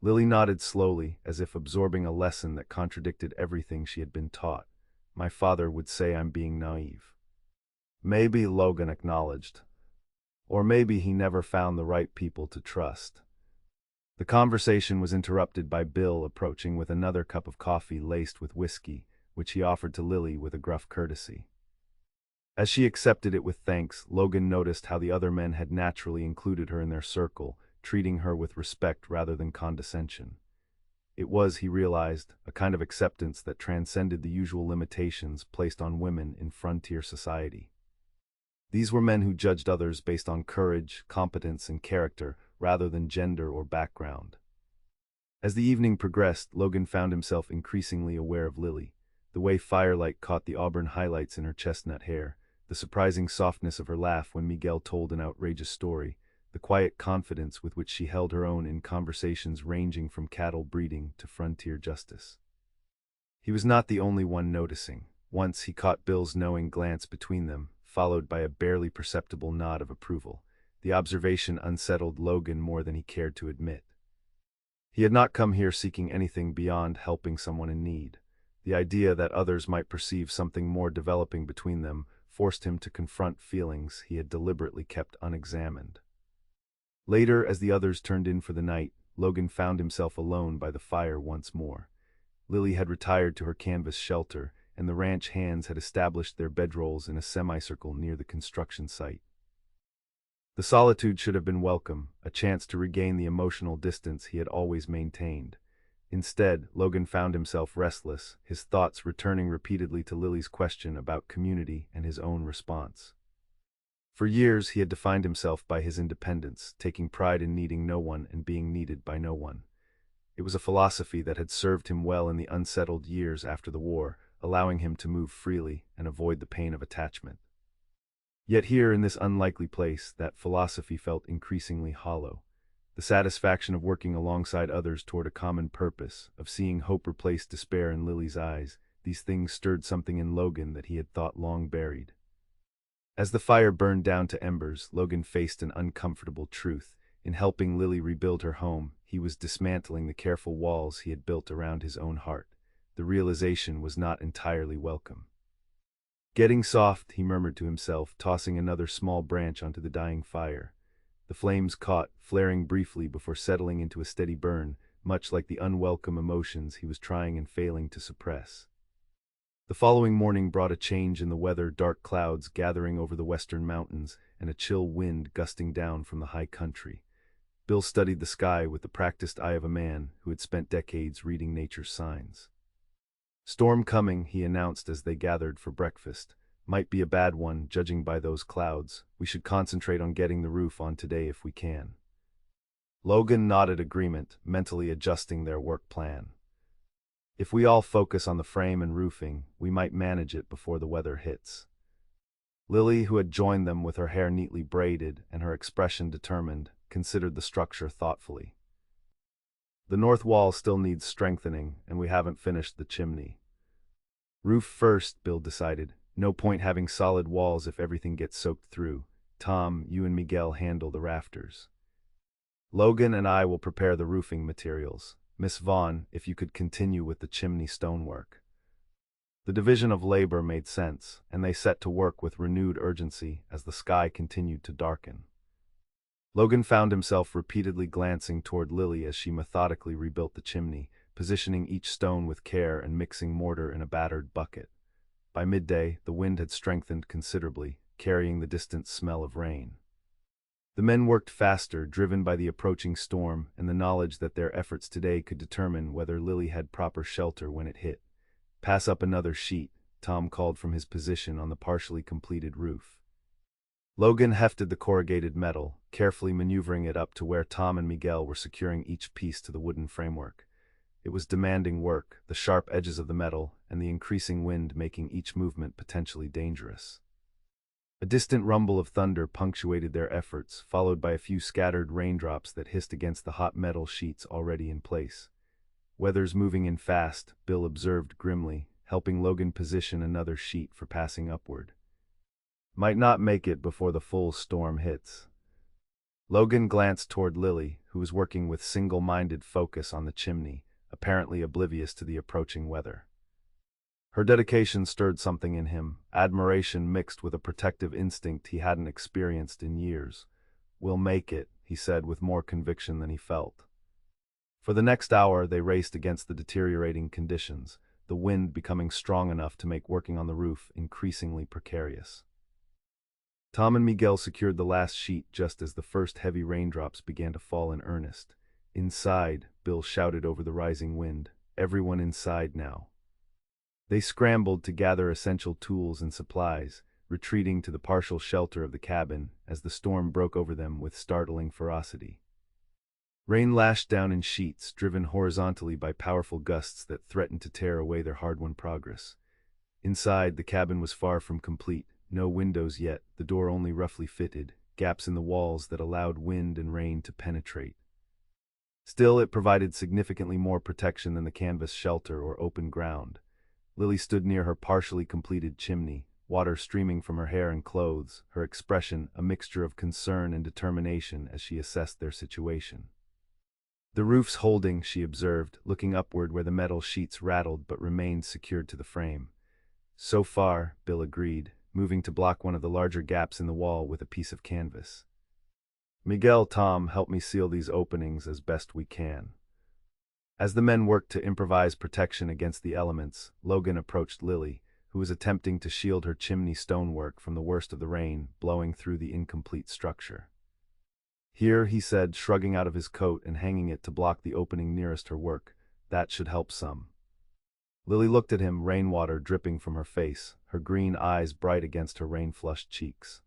Lily nodded slowly, as if absorbing a lesson that contradicted everything she had been taught. "My father would say I'm being naive." "Maybe," Logan acknowledged. "Or maybe he never found the right people to trust." The conversation was interrupted by Bill approaching with another cup of coffee laced with whiskey, which he offered to Lily with a gruff courtesy. As she accepted it with thanks, Logan noticed how the other men had naturally included her in their circle, treating her with respect rather than condescension. It was, he realized, a kind of acceptance that transcended the usual limitations placed on women in frontier society. These were men who judged others based on courage, competence, and character, rather than gender or background. As the evening progressed, Logan found himself increasingly aware of Lily. The way firelight caught the auburn highlights in her chestnut hair, the surprising softness of her laugh when Miguel told an outrageous story, the quiet confidence with which she held her own in conversations ranging from cattle breeding to frontier justice. He was not the only one noticing. Once he caught Bill's knowing glance between them, followed by a barely perceptible nod of approval. The observation unsettled Logan more than he cared to admit. He had not come here seeking anything beyond helping someone in need. The idea that others might perceive something more developing between them forced him to confront feelings he had deliberately kept unexamined. Later, as the others turned in for the night, Logan found himself alone by the fire once more. Lily had retired to her canvas shelter, and the ranch hands had established their bedrolls in a semicircle near the construction site. The solitude should have been welcome, a chance to regain the emotional distance he had always maintained. Instead, Logan found himself restless, his thoughts returning repeatedly to Lily's question about community and his own response. For years, he had defined himself by his independence, taking pride in needing no one and being needed by no one. It was a philosophy that had served him well in the unsettled years after the war, allowing him to move freely and avoid the pain of attachment. Yet here in this unlikely place, that philosophy felt increasingly hollow. The satisfaction of working alongside others toward a common purpose, of seeing hope replace despair in Lily's eyes, these things stirred something in Logan that he had thought long buried. As the fire burned down to embers, Logan faced an uncomfortable truth. In helping Lily rebuild her home, he was dismantling the careful walls he had built around his own heart. The realization was not entirely welcome. "Getting soft," he murmured to himself, tossing another small branch onto the dying fire. The flames caught, flaring briefly before settling into a steady burn, much like the unwelcome emotions he was trying and failing to suppress. The following morning brought a change in the weather, dark clouds gathering over the western mountains and a chill wind gusting down from the high country. Bill studied the sky with the practiced eye of a man who had spent decades reading nature's signs. "Storm coming," he announced as they gathered for breakfast. "Might be a bad one, judging by those clouds. We should concentrate on getting the roof on today if we can." Logan nodded agreement, mentally adjusting their work plan. "If we all focus on the frame and roofing, we might manage it before the weather hits." Lily, who had joined them with her hair neatly braided and her expression determined, considered the structure thoughtfully. "The north wall still needs strengthening, and we haven't finished the chimney." "Roof first," Bill decided. "No point having solid walls if everything gets soaked through. Tom, you and Miguel handle the rafters. Logan and I will prepare the roofing materials. Miss Vaughn, if you could continue with the chimney stonework." The division of labor made sense, and they set to work with renewed urgency as the sky continued to darken. Logan found himself repeatedly glancing toward Lily as she methodically rebuilt the chimney, positioning each stone with care and mixing mortar in a battered bucket. By midday, the wind had strengthened considerably, carrying the distant smell of rain. The men worked faster, driven by the approaching storm and the knowledge that their efforts today could determine whether Lily had proper shelter when it hit. "Pass up another sheet," Tom called from his position on the partially completed roof. Logan hefted the corrugated metal, carefully maneuvering it up to where Tom and Miguel were securing each piece to the wooden framework. It was demanding work, the sharp edges of the metal and the increasing wind making each movement potentially dangerous. A distant rumble of thunder punctuated their efforts, followed by a few scattered raindrops that hissed against the hot metal sheets already in place. "Weather's moving in fast," Bill observed grimly, helping Logan position another sheet for passing upward. "Might not make it before the full storm hits." Logan glanced toward Lily, who was working with single-minded focus on the chimney, apparently oblivious to the approaching weather. Her dedication stirred something in him, admiration mixed with a protective instinct he hadn't experienced in years. "We'll make it," he said with more conviction than he felt. For the next hour they raced against the deteriorating conditions, the wind becoming strong enough to make working on the roof increasingly precarious. Tom and Miguel secured the last sheet just as the first heavy raindrops began to fall in earnest. "Inside," Bill shouted over the rising wind. "Everyone inside now." They scrambled to gather essential tools and supplies, retreating to the partial shelter of the cabin as the storm broke over them with startling ferocity. Rain lashed down in sheets, driven horizontally by powerful gusts that threatened to tear away their hard-won progress. Inside, the cabin was far from complete. No windows yet, the door only roughly fitted, gaps in the walls that allowed wind and rain to penetrate. Still, it provided significantly more protection than the canvas shelter or open ground. Lily stood near her partially completed chimney, water streaming from her hair and clothes, her expression a mixture of concern and determination as she assessed their situation. "The roof's holding," she observed, looking upward where the metal sheets rattled but remained secured to the frame. "So far," Bill agreed, moving to block one of the larger gaps in the wall with a piece of canvas. "Miguel, Tom, help me seal these openings as best we can." As the men worked to improvise protection against the elements, Logan approached Lily, who was attempting to shield her chimney stonework from the worst of the rain blowing through the incomplete structure. "Here," he said, shrugging out of his coat and hanging it to block the opening nearest her work. "That should help some." Lily looked at him, rainwater dripping from her face, her green eyes bright against her rain-flushed cheeks.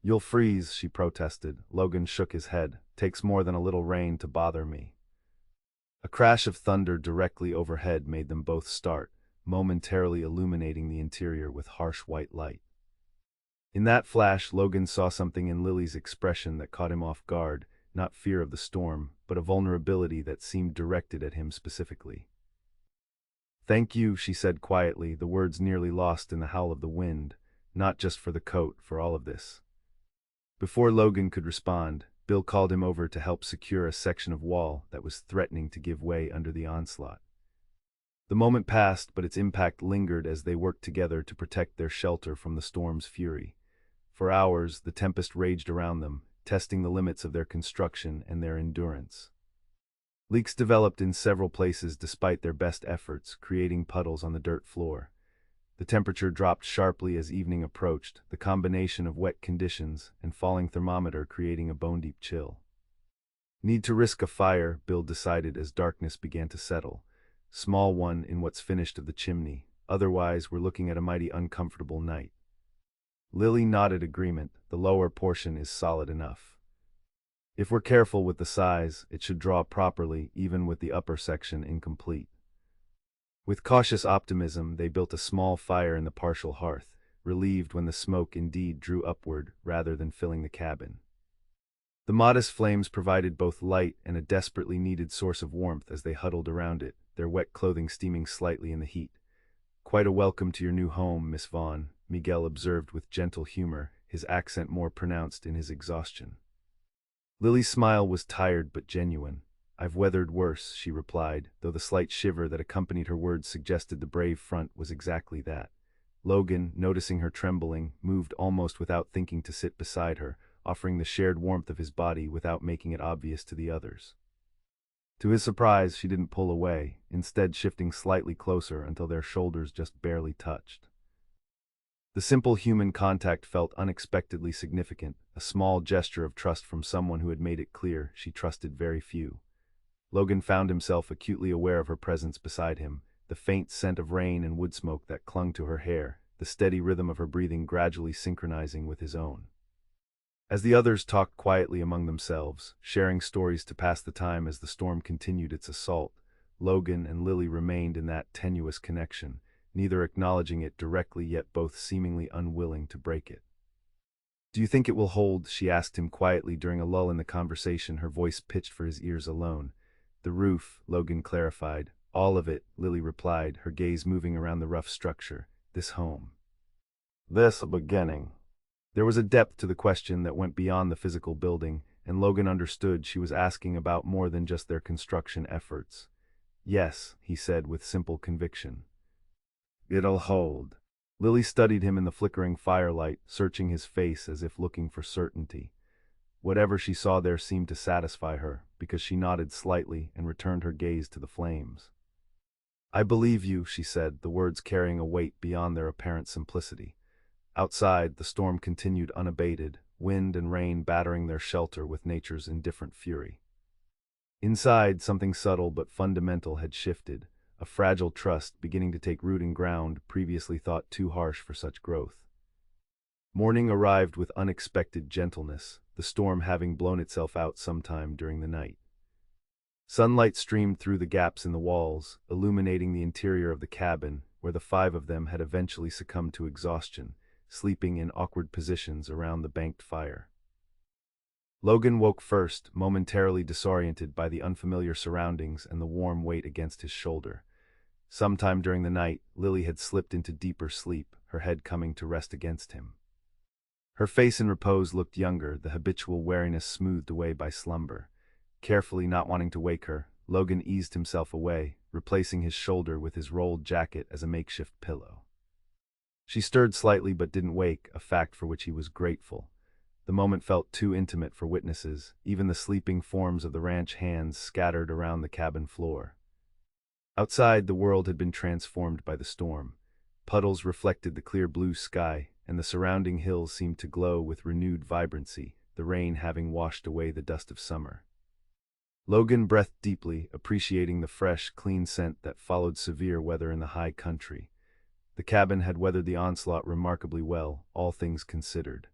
"You'll freeze," she protested. Logan shook his head. "Takes more than a little rain to bother me." A crash of thunder directly overhead made them both start, momentarily illuminating the interior with harsh white light. In that flash, Logan saw something in Lily's expression that caught him off guard, not fear of the storm, but a vulnerability that seemed directed at him specifically. "Thank you," she said quietly, the words nearly lost in the howl of the wind. "Not just for the coat, for all of this." Before Logan could respond, Bill called him over to help secure a section of wall that was threatening to give way under the onslaught. The moment passed, but its impact lingered as they worked together to protect their shelter from the storm's fury. For hours, the tempest raged around them, testing the limits of their construction and their endurance. Leaks developed in several places despite their best efforts, creating puddles on the dirt floor. The temperature dropped sharply as evening approached, the combination of wet conditions and falling thermometer creating a bone-deep chill. Need to risk a fire, Bill decided as darkness began to settle. Small one in what's finished of the chimney, otherwise we're looking at a mighty uncomfortable night. Lily nodded agreement, the lower portion is solid enough. If we're careful with the size, it should draw properly, even with the upper section incomplete. With cautious optimism, they built a small fire in the partial hearth, relieved when the smoke indeed drew upward rather than filling the cabin. The modest flames provided both light and a desperately needed source of warmth as they huddled around it, their wet clothing steaming slightly in the heat. "Quite a welcome to your new home, Miss Vaughn," Miguel observed with gentle humor, his accent more pronounced in his exhaustion. Lily's smile was tired but genuine. "I've weathered worse," she replied, though the slight shiver that accompanied her words suggested the brave front was exactly that. Logan, noticing her trembling, moved almost without thinking to sit beside her, offering the shared warmth of his body without making it obvious to the others. To his surprise, she didn't pull away, instead shifting slightly closer until their shoulders just barely touched. The simple human contact felt unexpectedly significant, a small gesture of trust from someone who had made it clear she trusted very few. Logan found himself acutely aware of her presence beside him, the faint scent of rain and wood smoke that clung to her hair, the steady rhythm of her breathing gradually synchronizing with his own. As the others talked quietly among themselves, sharing stories to pass the time as the storm continued its assault, Logan and Lily remained in that tenuous connection, neither acknowledging it directly yet both seemingly unwilling to break it. "Do you think it will hold?" she asked him quietly during a lull in the conversation, her voice pitched for his ears alone. "The roof," Logan clarified. "All of it," Lily replied, her gaze moving around the rough structure. "This home." "This a beginning." There was a depth to the question that went beyond the physical building, and Logan understood she was asking about more than just their construction efforts. "Yes," he said with simple conviction. "It'll hold." Lily studied him in the flickering firelight, searching his face as if looking for certainty. Whatever she saw there seemed to satisfy her, because she nodded slightly and returned her gaze to the flames. "I believe you," she said, the words carrying a weight beyond their apparent simplicity. Outside, the storm continued unabated, wind and rain battering their shelter with nature's indifferent fury. Inside, something subtle but fundamental had shifted, a fragile trust beginning to take root in ground previously thought too harsh for such growth. Morning arrived with unexpected gentleness, the storm having blown itself out sometime during the night. Sunlight streamed through the gaps in the walls, illuminating the interior of the cabin, where the five of them had eventually succumbed to exhaustion, sleeping in awkward positions around the banked fire. Logan woke first, momentarily disoriented by the unfamiliar surroundings and the warm weight against his shoulder. Sometime during the night, Lily had slipped into deeper sleep, her head coming to rest against him. Her face in repose looked younger, the habitual wariness smoothed away by slumber. Carefully not wanting to wake her, Logan eased himself away, replacing his shoulder with his rolled jacket as a makeshift pillow. She stirred slightly but didn't wake, a fact for which he was grateful. The moment felt too intimate for witnesses, even the sleeping forms of the ranch hands scattered around the cabin floor. Outside, the world had been transformed by the storm. Puddles reflected the clear blue sky, and the surrounding hills seemed to glow with renewed vibrancy, the rain having washed away the dust of summer. Logan breathed deeply, appreciating the fresh, clean scent that followed severe weather in the high country. The cabin had weathered the onslaught remarkably well, all things considered.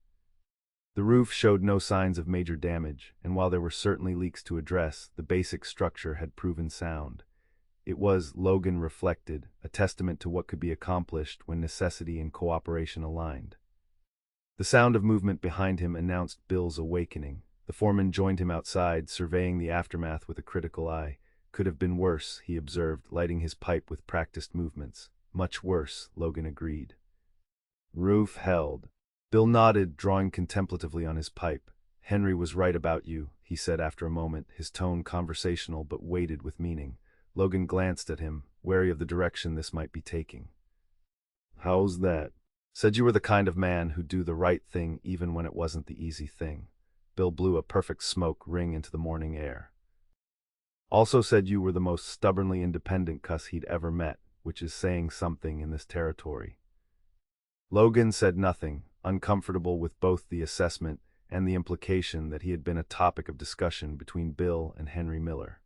The roof showed no signs of major damage, and while there were certainly leaks to address, the basic structure had proven sound. It was, Logan reflected, a testament to what could be accomplished when necessity and cooperation aligned. The sound of movement behind him announced Bill's awakening. The foreman joined him outside, surveying the aftermath with a critical eye. "Could have been worse," he observed, lighting his pipe with practiced movements. "Much worse," Logan agreed. "Roof held." Bill nodded, drawing contemplatively on his pipe. "Henry was right about you," he said after a moment, his tone conversational but weighted with meaning. Logan glanced at him, wary of the direction this might be taking. "How's that?" "Said you were the kind of man who'd do the right thing even when it wasn't the easy thing." Bill blew a perfect smoke ring into the morning air. "Also said you were the most stubbornly independent cuss he'd ever met, which is saying something in this territory." Logan said nothing, uncomfortable with both the assessment and the implication that he had been a topic of discussion between Bill and Henry Miller.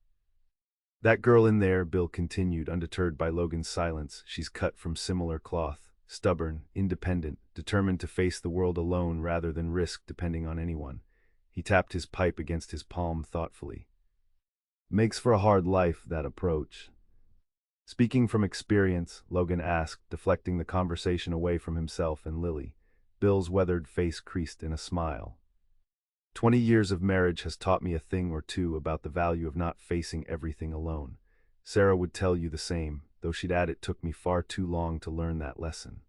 "That girl in there," Bill continued, undeterred by Logan's silence, "she's cut from similar cloth. Stubborn, independent, determined to face the world alone rather than risk depending on anyone." He tapped his pipe against his palm thoughtfully. "Makes for a hard life, that approach." "Speaking from experience?" Logan asked, deflecting the conversation away from himself and Lily. Bill's weathered face creased in a smile. 20 years of marriage has taught me a thing or two about the value of not facing everything alone. Sarah would tell you the same, though she'd add it took me far too long to learn that lesson."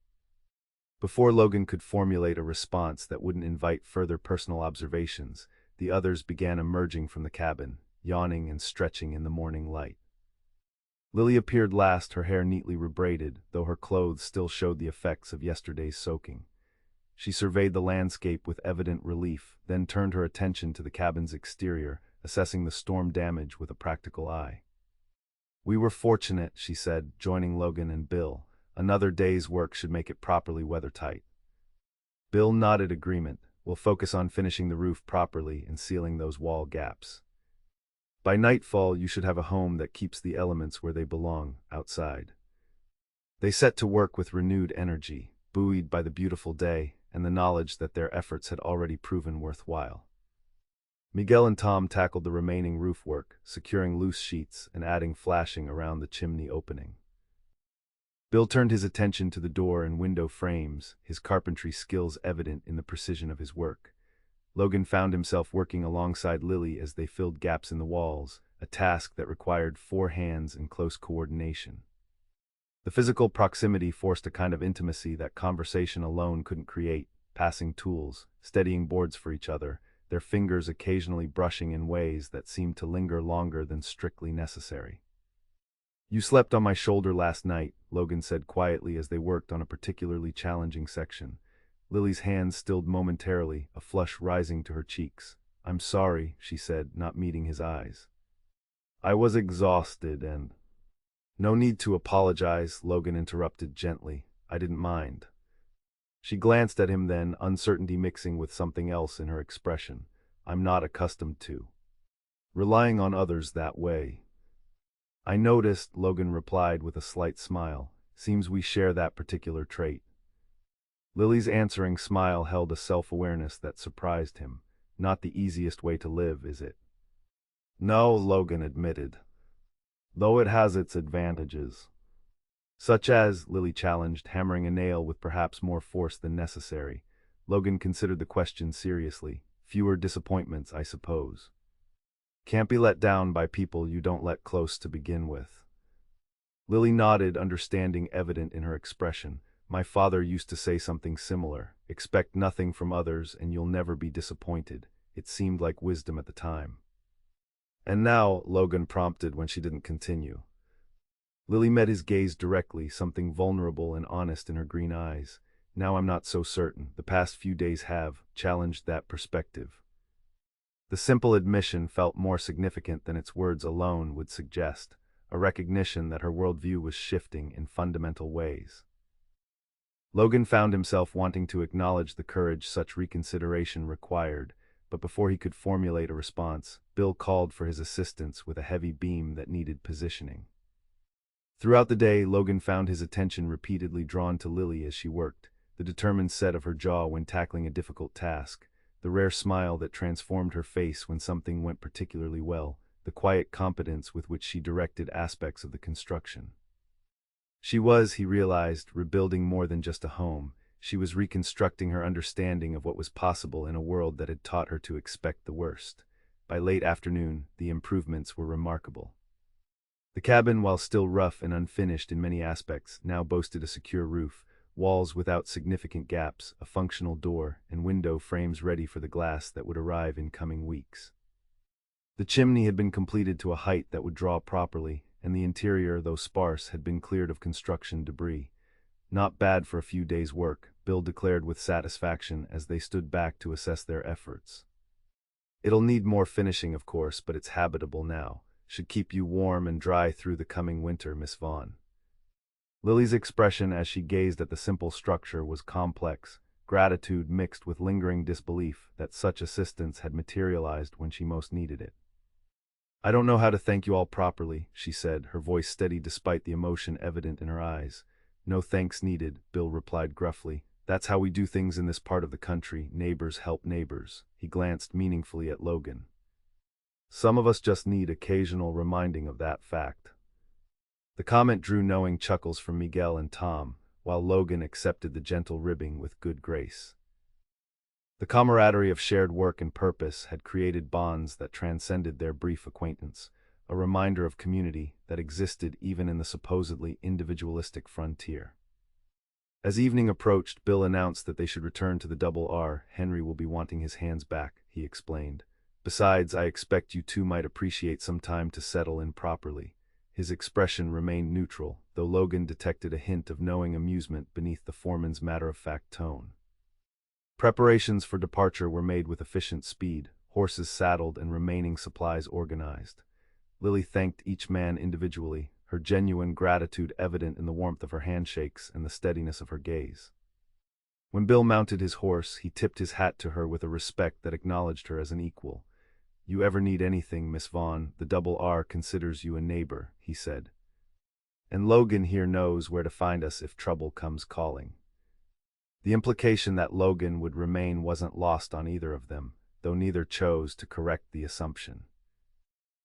Before Logan could formulate a response that wouldn't invite further personal observations, the others began emerging from the cabin, yawning and stretching in the morning light. Lily appeared last, her hair neatly rebraided, though her clothes still showed the effects of yesterday's soaking. She surveyed the landscape with evident relief, then turned her attention to the cabin's exterior, assessing the storm damage with a practical eye. "We were fortunate," she said, joining Logan and Bill. "Another day's work should make it properly weathertight." Bill nodded agreement. "We'll focus on finishing the roof properly and sealing those wall gaps. By nightfall, you should have a home that keeps the elements where they belong, outside." They set to work with renewed energy, buoyed by the beautiful day and the knowledge that their efforts had already proven worthwhile. Miguel and Tom tackled the remaining roof work, securing loose sheets and adding flashing around the chimney opening. Bill turned his attention to the door and window frames, his carpentry skills evident in the precision of his work. Logan found himself working alongside Lily as they filled gaps in the walls, a task that required 4 hands and close coordination. The physical proximity forced a kind of intimacy that conversation alone couldn't create, passing tools, steadying boards for each other, their fingers occasionally brushing in ways that seemed to linger longer than strictly necessary. "You slept on my shoulder last night," Logan said quietly as they worked on a particularly challenging section. Lily's hands stilled momentarily, a flush rising to her cheeks. "I'm sorry," she said, not meeting his eyes. "I was exhausted and—" "No need to apologize," Logan interrupted gently. "I didn't mind." She glanced at him then, uncertainty mixing with something else in her expression. "I'm not accustomed to relying on others that way." "I noticed," Logan replied with a slight smile. "Seems we share that particular trait." Lily's answering smile held a self-awareness that surprised him. "Not the easiest way to live, is it?" "No," Logan admitted. "Though it has its advantages." "Such as?" Lily challenged, hammering a nail with perhaps more force than necessary. Logan considered the question seriously. "Fewer disappointments, I suppose. Can't be let down by people you don't let close to begin with." Lily nodded, understanding evident in her expression. "My father used to say something similar. Expect nothing from others and you'll never be disappointed." It seemed like wisdom at the time. "And now," Logan prompted when she didn't continue. Lily met his gaze directly, something vulnerable and honest in her green eyes. "Now I'm not so certain. The past few days have challenged that perspective." The simple admission felt more significant than its words alone would suggest, a recognition that her worldview was shifting in fundamental ways. Logan found himself wanting to acknowledge the courage such reconsideration required, but before he could formulate a response, Bill called for his assistance with a heavy beam that needed positioning. Throughout the day, Logan found his attention repeatedly drawn to Lily as she worked, the determined set of her jaw when tackling a difficult task, the rare smile that transformed her face when something went particularly well, the quiet competence with which she directed aspects of the construction. She was, he realized, rebuilding more than just a home. She was reconstructing her understanding of what was possible in a world that had taught her to expect the worst. By late afternoon, the improvements were remarkable. The cabin, while still rough and unfinished in many aspects, now boasted a secure roof, walls without significant gaps, a functional door, and window frames ready for the glass that would arrive in coming weeks. The chimney had been completed to a height that would draw properly, and the interior, though sparse, had been cleared of construction debris. "Not bad for a few days' work," Bill declared with satisfaction as they stood back to assess their efforts. "It'll need more finishing, of course, but it's habitable now. Should keep you warm and dry through the coming winter, Miss Vaughn." Lily's expression as she gazed at the simple structure was complex, gratitude mixed with lingering disbelief that such assistance had materialized when she most needed it. "I don't know how to thank you all properly," she said, her voice steady despite the emotion evident in her eyes. "No thanks needed," Bill replied gruffly. "That's how we do things in this part of the country. Neighbors help neighbors." He glanced meaningfully at Logan. "Some of us just need occasional reminding of that fact." The comment drew knowing chuckles from Miguel and Tom, while Logan accepted the gentle ribbing with good grace. The camaraderie of shared work and purpose had created bonds that transcended their brief acquaintance, a reminder of community that existed even in the supposedly individualistic frontier. As evening approached, Bill announced that they should return to the Double R. "Henry will be wanting his hands back," he explained. "Besides, I expect you two might appreciate some time to settle in properly." His expression remained neutral, though Logan detected a hint of knowing amusement beneath the foreman's matter-of-fact tone. Preparations for departure were made with efficient speed, horses saddled and remaining supplies organized. Lily thanked each man individually, her genuine gratitude evident in the warmth of her handshakes and the steadiness of her gaze. When Bill mounted his horse, he tipped his hat to her with a respect that acknowledged her as an equal. "You ever need anything, Miss Vaughn, the Double R considers you a neighbor," he said. "And Logan here knows where to find us if trouble comes calling." The implication that Logan would remain wasn't lost on either of them, though neither chose to correct the assumption.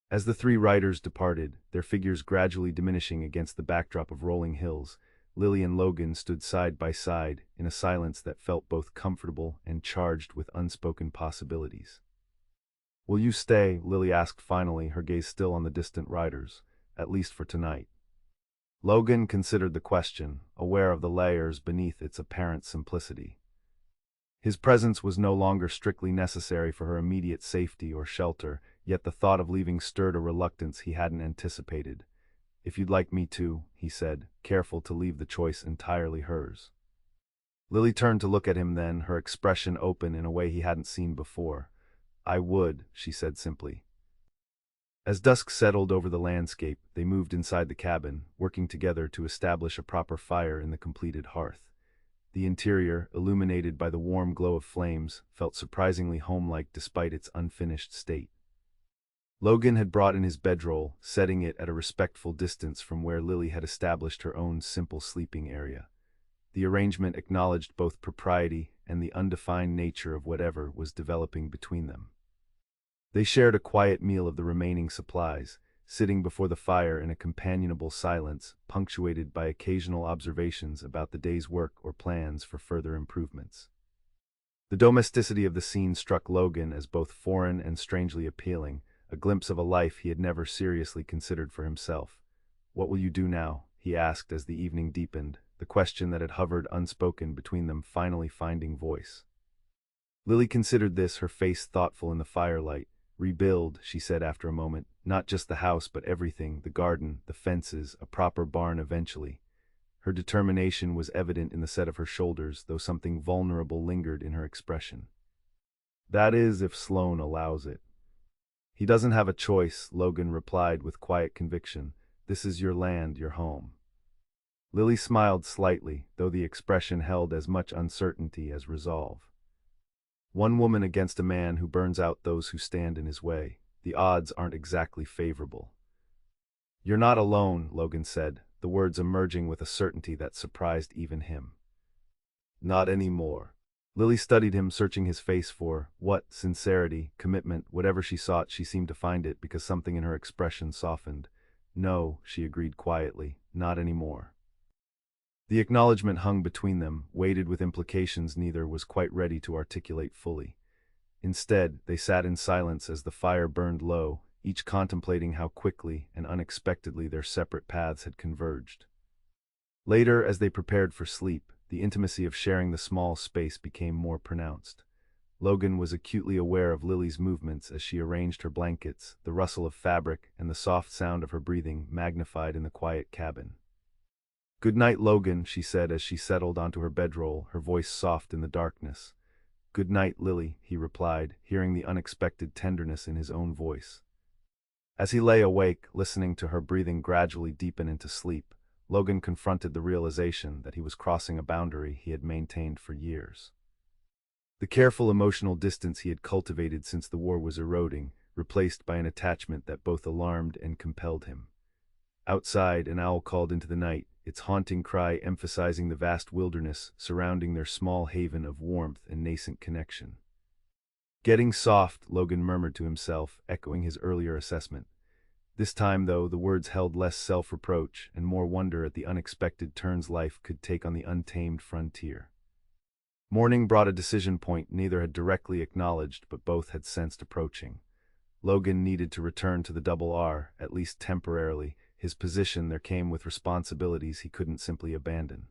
As the three riders departed, their figures gradually diminishing against the backdrop of rolling hills, Lily and Logan stood side by side in a silence that felt both comfortable and charged with unspoken possibilities. "Will you stay?" Lily asked finally, her gaze still on the distant riders, "at least for tonight?" Logan considered the question, aware of the layers beneath its apparent simplicity. His presence was no longer strictly necessary for her immediate safety or shelter, yet the thought of leaving stirred a reluctance he hadn't anticipated. "If you'd like me to," he said, careful to leave the choice entirely hers. Lily turned to look at him then, her expression open in a way he hadn't seen before. "I would," she said simply. As dusk settled over the landscape, they moved inside the cabin, working together to establish a proper fire in the completed hearth. The interior, illuminated by the warm glow of flames, felt surprisingly homelike despite its unfinished state. Logan had brought in his bedroll, setting it at a respectful distance from where Lily had established her own simple sleeping area. The arrangement acknowledged both propriety and the undefined nature of whatever was developing between them. They shared a quiet meal of the remaining supplies, sitting before the fire in a companionable silence, punctuated by occasional observations about the day's work or plans for further improvements. The domesticity of the scene struck Logan as both foreign and strangely appealing, a glimpse of a life he had never seriously considered for himself. "What will you do now?" he asked as the evening deepened, the question that had hovered unspoken between them finally finding voice. Lily considered this, her face thoughtful in the firelight. "Rebuild," she said after a moment, "not just the house but everything, the garden, the fences, a proper barn eventually." Her determination was evident in the set of her shoulders, though something vulnerable lingered in her expression. "That is, if Sloane allows it." "He doesn't have a choice," Logan replied with quiet conviction. "This is your land, your home." Lily smiled slightly, though the expression held as much uncertainty as resolve. One woman against a man who burns out those who stand in his way. The odds aren't exactly favorable. "You're not alone," Logan said, the words emerging with a certainty that surprised even him. "Not anymore." Lily studied him, searching his face for what sincerity, commitment, whatever she sought, she seemed to find it because something in her expression softened. "No," she agreed quietly, "not anymore." The acknowledgement hung between them, weighted with implications neither was quite ready to articulate fully. Instead, they sat in silence as the fire burned low, each contemplating how quickly and unexpectedly their separate paths had converged. Later, as they prepared for sleep, the intimacy of sharing the small space became more pronounced. Logan was acutely aware of Lily's movements as she arranged her blankets, the rustle of fabric and the soft sound of her breathing magnified in the quiet cabin. "Good night, Logan," she said as she settled onto her bedroll, her voice soft in the darkness. "Good night, Lily," he replied, hearing the unexpected tenderness in his own voice. As he lay awake, listening to her breathing gradually deepen into sleep, Logan confronted the realization that he was crossing a boundary he had maintained for years. The careful emotional distance he had cultivated since the war was eroding, replaced by an attachment that both alarmed and compelled him. Outside, an owl called into the night, its haunting cry emphasizing the vast wilderness surrounding their small haven of warmth and nascent connection. Getting soft, Logan murmured to himself, echoing his earlier assessment. This time, though, the words held less self-reproach and more wonder at the unexpected turns life could take on the untamed frontier. Morning brought a decision point neither had directly acknowledged but both had sensed approaching. Logan needed to return to the Double R, at least temporarily. His position there came with responsibilities he couldn't simply abandon.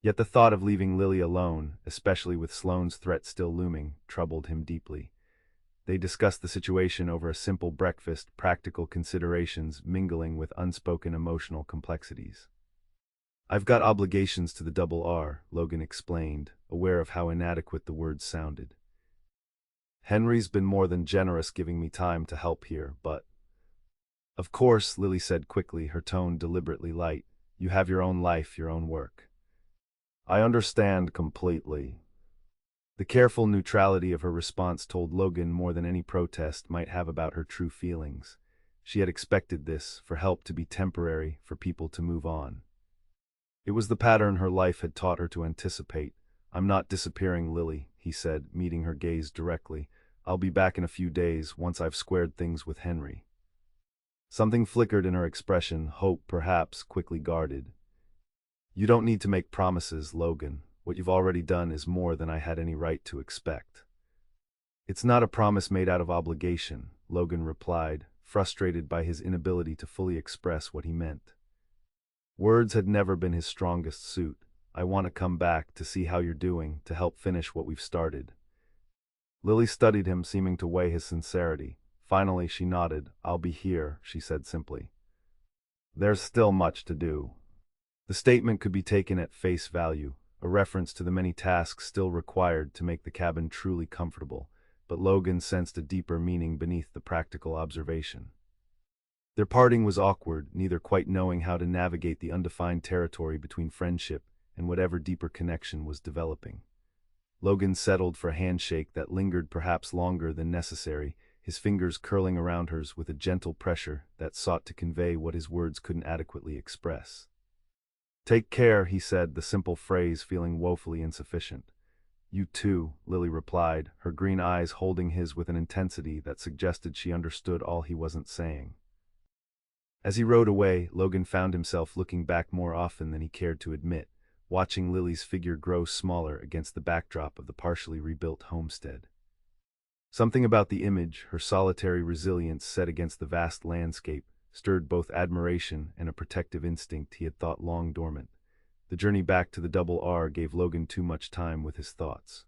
Yet the thought of leaving Lily alone, especially with Sloane's threat still looming, troubled him deeply. They discussed the situation over a simple breakfast, practical considerations mingling with unspoken emotional complexities. "I've got obligations to the Double R," Logan explained, aware of how inadequate the words sounded. "Henry's been more than generous giving me time to help here, but—" "Of course," Lily said quickly, her tone deliberately light. "You have your own life, your own work." "I understand completely." The careful neutrality of her response told Logan more than any protest might have about her true feelings. She had expected this, for help to be temporary, for people to move on. It was the pattern her life had taught her to anticipate. "I'm not disappearing, Lily," he said, meeting her gaze directly. "I'll be back in a few days, once I've squared things with Henry." Something flickered in her expression, hope perhaps, quickly guarded. "You don't need to make promises, Logan. What you've already done is more than I had any right to expect." "It's not a promise made out of obligation," Logan replied, frustrated by his inability to fully express what he meant. Words had never been his strongest suit. "I want to come back, to see how you're doing, to help finish what we've started." Lily studied him, seeming to weigh his sincerity. Finally she nodded. "I'll be here," she said simply. "There's still much to do." The statement could be taken at face value, a reference to the many tasks still required to make the cabin truly comfortable, but Logan sensed a deeper meaning beneath the practical observation. Their parting was awkward, neither quite knowing how to navigate the undefined territory between friendship and whatever deeper connection was developing. Logan settled for a handshake that lingered perhaps longer than necessary, his fingers curling around hers with a gentle pressure that sought to convey what his words couldn't adequately express. "Take care," he said, the simple phrase feeling woefully insufficient. "You too," Lily replied, her green eyes holding his with an intensity that suggested she understood all he wasn't saying. As he rode away, Logan found himself looking back more often than he cared to admit, watching Lily's figure grow smaller against the backdrop of the partially rebuilt homestead. Something about the image, her solitary resilience set against the vast landscape, stirred both admiration and a protective instinct he had thought long dormant. The journey back to the Double R gave Logan too much time with his thoughts.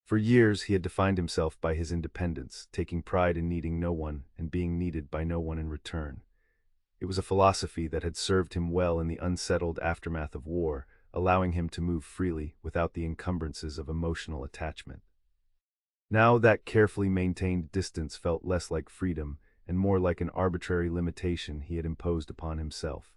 For years he had defined himself by his independence, taking pride in needing no one and being needed by no one in return. It was a philosophy that had served him well in the unsettled aftermath of war, allowing him to move freely without the encumbrances of emotional attachment. Now that carefully maintained distance felt less like freedom and more like an arbitrary limitation he had imposed upon himself.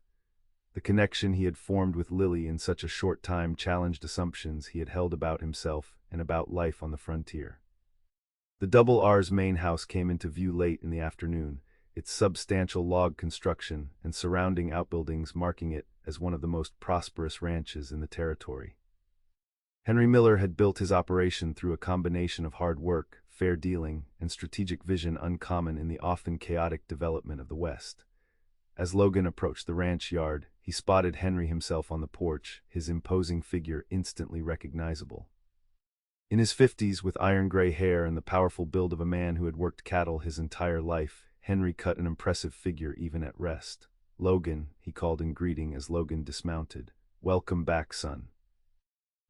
The connection he had formed with Lily in such a short time challenged assumptions he had held about himself and about life on the frontier. The Double R's main house came into view late in the afternoon, its substantial log construction and surrounding outbuildings marking it as one of the most prosperous ranches in the territory. Henry Miller had built his operation through a combination of hard work, fair dealing, and strategic vision uncommon in the often chaotic development of the West. As Logan approached the ranch yard, he spotted Henry himself on the porch, his imposing figure instantly recognizable. In his 50s, with iron-gray hair and the powerful build of a man who had worked cattle his entire life, Henry cut an impressive figure even at rest. "Logan," he called in greeting as Logan dismounted. "Welcome back, son.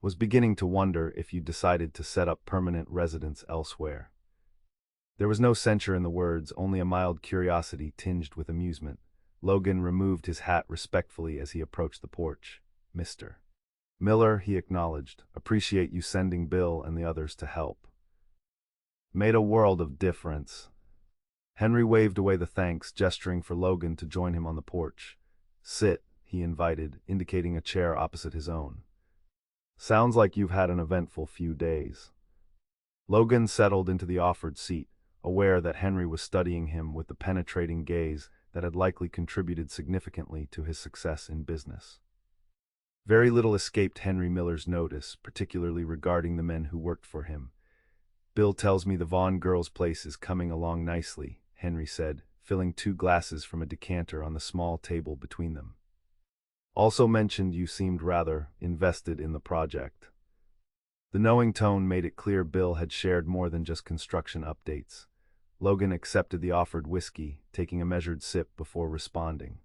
Was beginning to wonder if you'd decided to set up permanent residence elsewhere." There was no censure in the words, only a mild curiosity tinged with amusement. Logan removed his hat respectfully as he approached the porch. "Mr. Miller," he acknowledged, "appreciate you sending Bill and the others to help. Made a world of difference." Henry waved away the thanks, gesturing for Logan to join him on the porch. "Sit," he invited, indicating a chair opposite his own. "Sounds like you've had an eventful few days." Logan settled into the offered seat, aware that Henry was studying him with the penetrating gaze that had likely contributed significantly to his success in business. Very little escaped Henry Miller's notice, particularly regarding the men who worked for him. "Bill tells me the Vaughn girl's place is coming along nicely," Henry said, filling 2 glasses from a decanter on the small table between them. "Also mentioned you seemed rather invested in the project." The knowing tone made it clear Bill had shared more than just construction updates. Logan accepted the offered whiskey, taking a measured sip before responding.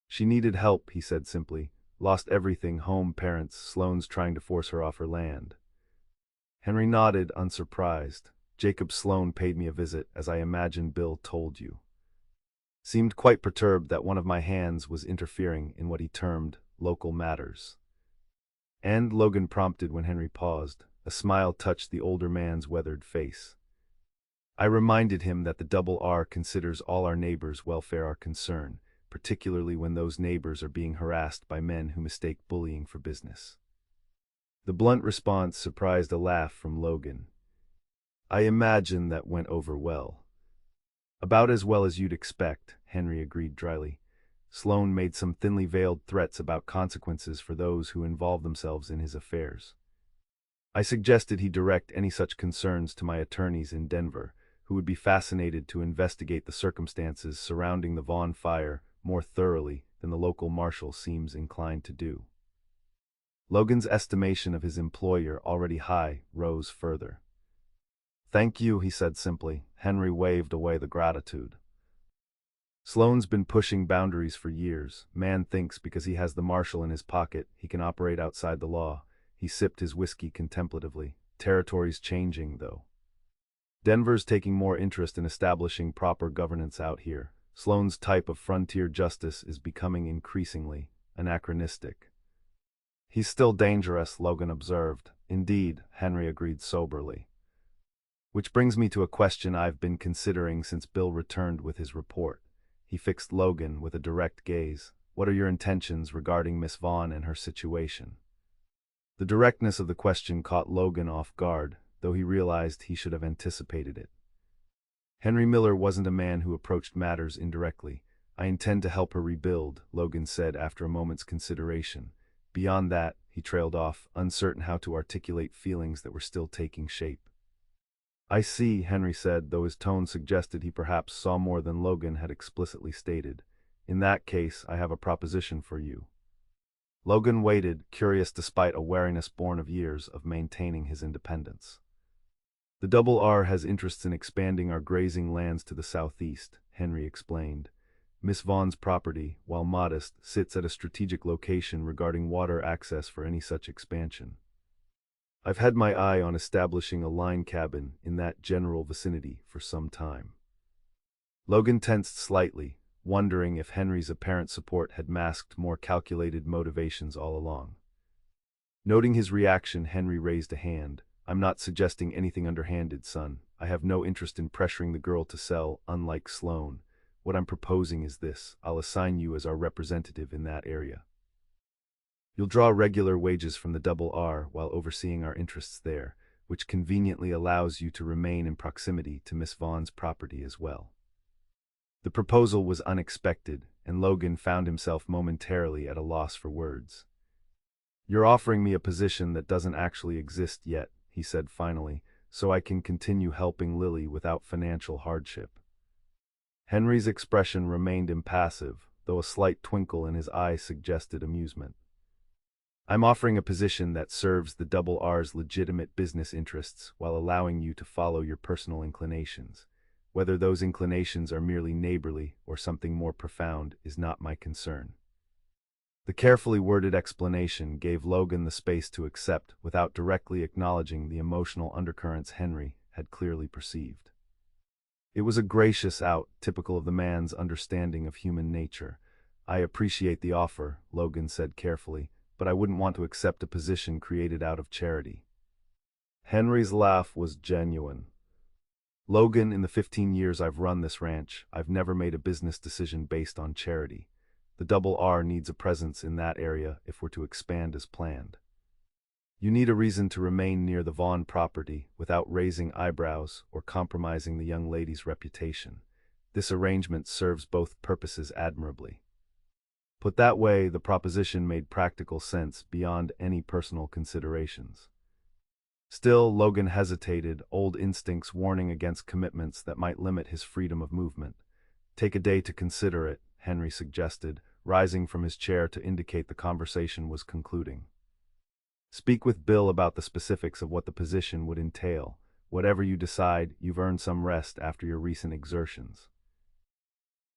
"She needed help," he said simply. "Lost everything, home, parents, Sloane's trying to force her off her land." Henry nodded, unsurprised. "Jacob Sloane paid me a visit, as I imagine Bill told you. Seemed quite perturbed that one of my hands was interfering in what he termed local matters." "And?" Logan prompted when Henry paused. A smile touched the older man's weathered face. "I reminded him that the Double R considers all our neighbors' welfare our concern, particularly when those neighbors are being harassed by men who mistake bullying for business." The blunt response surprised a laugh from Logan. "I imagine that went over well." "About as well as you'd expect," Henry agreed dryly. "Sloane made some thinly veiled threats about consequences for those who involve themselves in his affairs. I suggested he direct any such concerns to my attorneys in Denver, who would be fascinated to investigate the circumstances surrounding the Vaughn fire more thoroughly than the local marshal seems inclined to do." Logan's estimation of his employer, already high, rose further. "Thank you," he said simply. Henry waved away the gratitude. "Sloane's been pushing boundaries for years. Man thinks because he has the marshal in his pocket, he can operate outside the law." He sipped his whiskey contemplatively. "Territory's changing, though. Denver's taking more interest in establishing proper governance out here. Sloane's type of frontier justice is becoming increasingly anachronistic." "He's still dangerous," Logan observed. "Indeed," Henry agreed soberly. "Which brings me to a question I've been considering since Bill returned with his report." He fixed Logan with a direct gaze. "What are your intentions regarding Miss Vaughn and her situation?" The directness of the question caught Logan off guard, though he realized he should have anticipated it. Henry Miller wasn't a man who approached matters indirectly. "I intend to help her rebuild," Logan said after a moment's consideration. Beyond that, he trailed off, uncertain how to articulate feelings that were still taking shape. "I see," Henry said, though his tone suggested he perhaps saw more than Logan had explicitly stated. "In that case, I have a proposition for you." Logan waited, curious despite a wariness born of years of maintaining his independence. "The Double R has interests in expanding our grazing lands to the southeast," Henry explained. "Miss Vaughn's property, while modest, sits at a strategic location regarding water access for any such expansion. I've had my eye on establishing a line cabin in that general vicinity for some time." Logan tensed slightly, wondering if Henry's apparent support had masked more calculated motivations all along. Noting his reaction, Henry raised a hand. "I'm not suggesting anything underhanded, son. I have no interest in pressuring the girl to sell, unlike Sloane. What I'm proposing is this: I'll assign you as our representative in that area. You'll draw regular wages from the Double R while overseeing our interests there, which conveniently allows you to remain in proximity to Miss Vaughn's property as well." The proposal was unexpected, and Logan found himself momentarily at a loss for words. "You're offering me a position that doesn't actually exist yet," he said finally, "so I can continue helping Lily without financial hardship." Henry's expression remained impassive, though a slight twinkle in his eye suggested amusement. "I'm offering a position that serves the Double R's legitimate business interests while allowing you to follow your personal inclinations. Whether those inclinations are merely neighborly or something more profound is not my concern." The carefully worded explanation gave Logan the space to accept without directly acknowledging the emotional undercurrents Henry had clearly perceived. It was a gracious out, typical of the man's understanding of human nature. "I appreciate the offer," Logan said carefully, "but I wouldn't want to accept a position created out of charity." Henry's laugh was genuine. "Logan, in the 15 years I've run this ranch, I've never made a business decision based on charity. The Double R needs a presence in that area if we're to expand as planned." You need a reason to remain near the Vaughn property without raising eyebrows or compromising the young lady's reputation. This arrangement serves both purposes admirably. Put that way, the proposition made practical sense beyond any personal considerations. Still, Logan hesitated, old instincts warning against commitments that might limit his freedom of movement. Take a day to consider it, Henry suggested, rising from his chair to indicate the conversation was concluding. Speak with Bill about the specifics of what the position would entail. Whatever you decide, you've earned some rest after your recent exertions.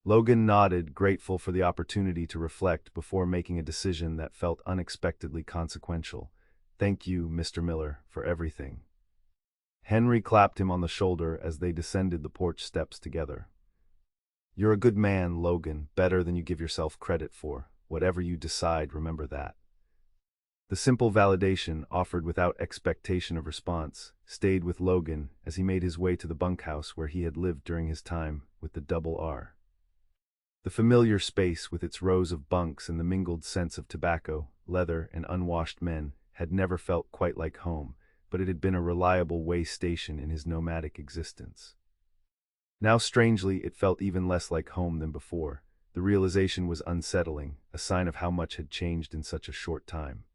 Logan nodded, grateful for the opportunity to reflect before making a decision that felt unexpectedly consequential. Thank you, Mr. Miller, for everything. Henry clapped him on the shoulder as they descended the porch steps together. You're a good man, Logan, better than you give yourself credit for. Whatever you decide, remember that. The simple validation, offered without expectation of response, stayed with Logan as he made his way to the bunkhouse where he had lived during his time with the Double R. The familiar space with its rows of bunks and the mingled scents of tobacco, leather, and unwashed men had never felt quite like home, but it had been a reliable way station in his nomadic existence. Now strangely, it felt even less like home than before. The realization was unsettling, a sign of how much had changed in such a short time.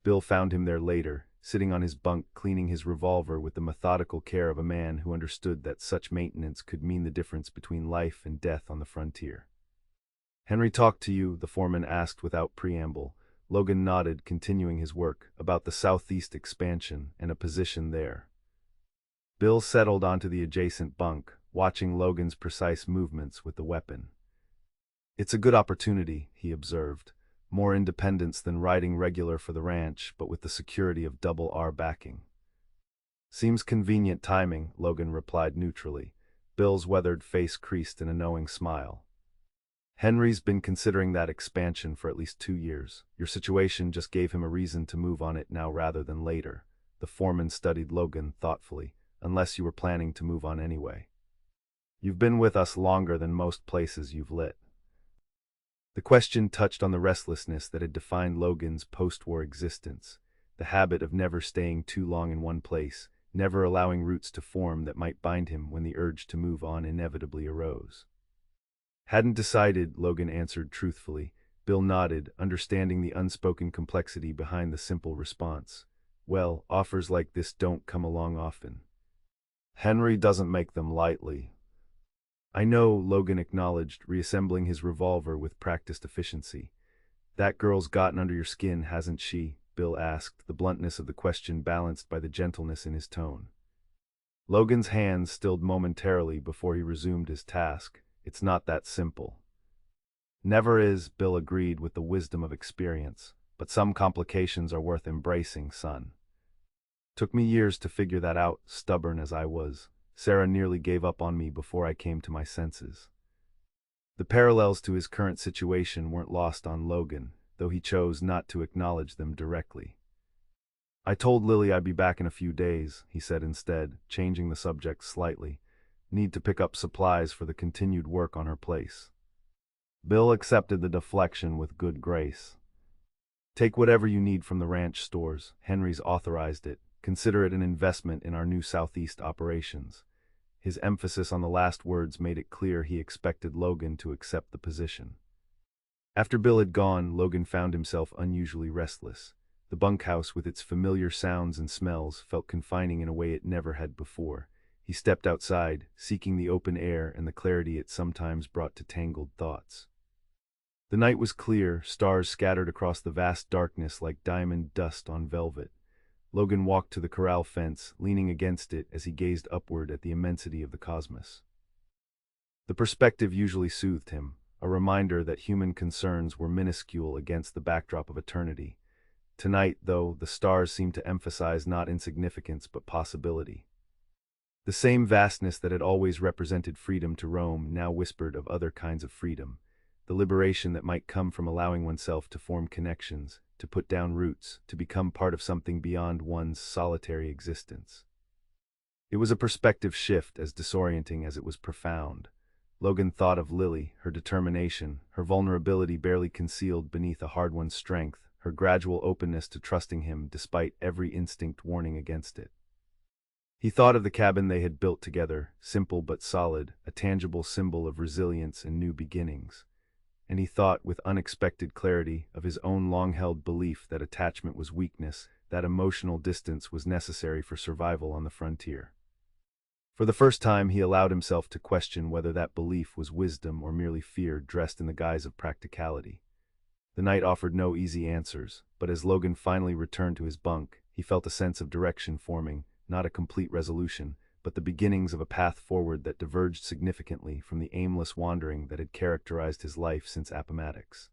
Bill found him there later, sitting on his bunk cleaning his revolver with the methodical care of a man who understood that such maintenance could mean the difference between life and death on the frontier. Henry talked to you, the foreman asked without preamble. Logan nodded, continuing his work, about the southeast expansion and a position there. Bill settled onto the adjacent bunk, watching Logan's precise movements with the weapon. It's a good opportunity, he observed. More independence than riding regular for the ranch, but with the security of Double R backing. Seems convenient timing, Logan replied neutrally. Bill's weathered face creased in a knowing smile. Henry's been considering that expansion for at least 2 years. Your situation just gave him a reason to move on it now rather than later. The foreman studied Logan thoughtfully, unless you were planning to move on anyway. You've been with us longer than most places you've lit. The question touched on the restlessness that had defined Logan's post-war existence, the habit of never staying too long in one place, never allowing roots to form that might bind him when the urge to move on inevitably arose. Hadn't decided, Logan answered truthfully. Bill nodded, understanding the unspoken complexity behind the simple response. Well, offers like this don't come along often. Henry doesn't make them lightly. I know, Logan acknowledged, reassembling his revolver with practiced efficiency. That girl's gotten under your skin, hasn't she? Bill asked, the bluntness of the question balanced by the gentleness in his tone. Logan's hands stilled momentarily before he resumed his task. It's not that simple. Never is, Bill agreed with the wisdom of experience, but some complications are worth embracing, son. Took me years to figure that out, stubborn as I was. Sarah nearly gave up on me before I came to my senses. The parallels to his current situation weren't lost on Logan, though he chose not to acknowledge them directly. I told Lily I'd be back in a few days, he said instead, changing the subject slightly. Need to pick up supplies for the continued work on her place. Bill accepted the deflection with good grace. Take whatever you need from the ranch stores. Henry's authorized it. Consider it an investment in our new southeast operations. His emphasis on the last words made it clear he expected Logan to accept the position. After Bill had gone, Logan found himself unusually restless. The bunkhouse with its familiar sounds and smells felt confining in a way it never had before. He stepped outside, seeking the open air and the clarity it sometimes brought to tangled thoughts. The night was clear, stars scattered across the vast darkness like diamond dust on velvet. Logan walked to the corral fence, leaning against it as he gazed upward at the immensity of the cosmos. The perspective usually soothed him, a reminder that human concerns were minuscule against the backdrop of eternity. Tonight, though, the stars seemed to emphasize not insignificance but possibility. The same vastness that had always represented freedom to roam now whispered of other kinds of freedom, the liberation that might come from allowing oneself to form connections, to put down roots, to become part of something beyond one's solitary existence. It was a perspective shift as disorienting as it was profound. Logan thought of Lily, her determination, her vulnerability barely concealed beneath a hard-won strength, her gradual openness to trusting him despite every instinct warning against it. He thought of the cabin they had built together, simple but solid, a tangible symbol of resilience and new beginnings. And he thought with unexpected clarity of his own long-held belief that attachment was weakness, that emotional distance was necessary for survival on the frontier. For the first time, he allowed himself to question whether that belief was wisdom or merely fear dressed in the guise of practicality. The night offered no easy answers, but as Logan finally returned to his bunk, he felt a sense of direction forming, not a complete resolution, but the beginnings of a path forward that diverged significantly from the aimless wandering that had characterized his life since Appomattox.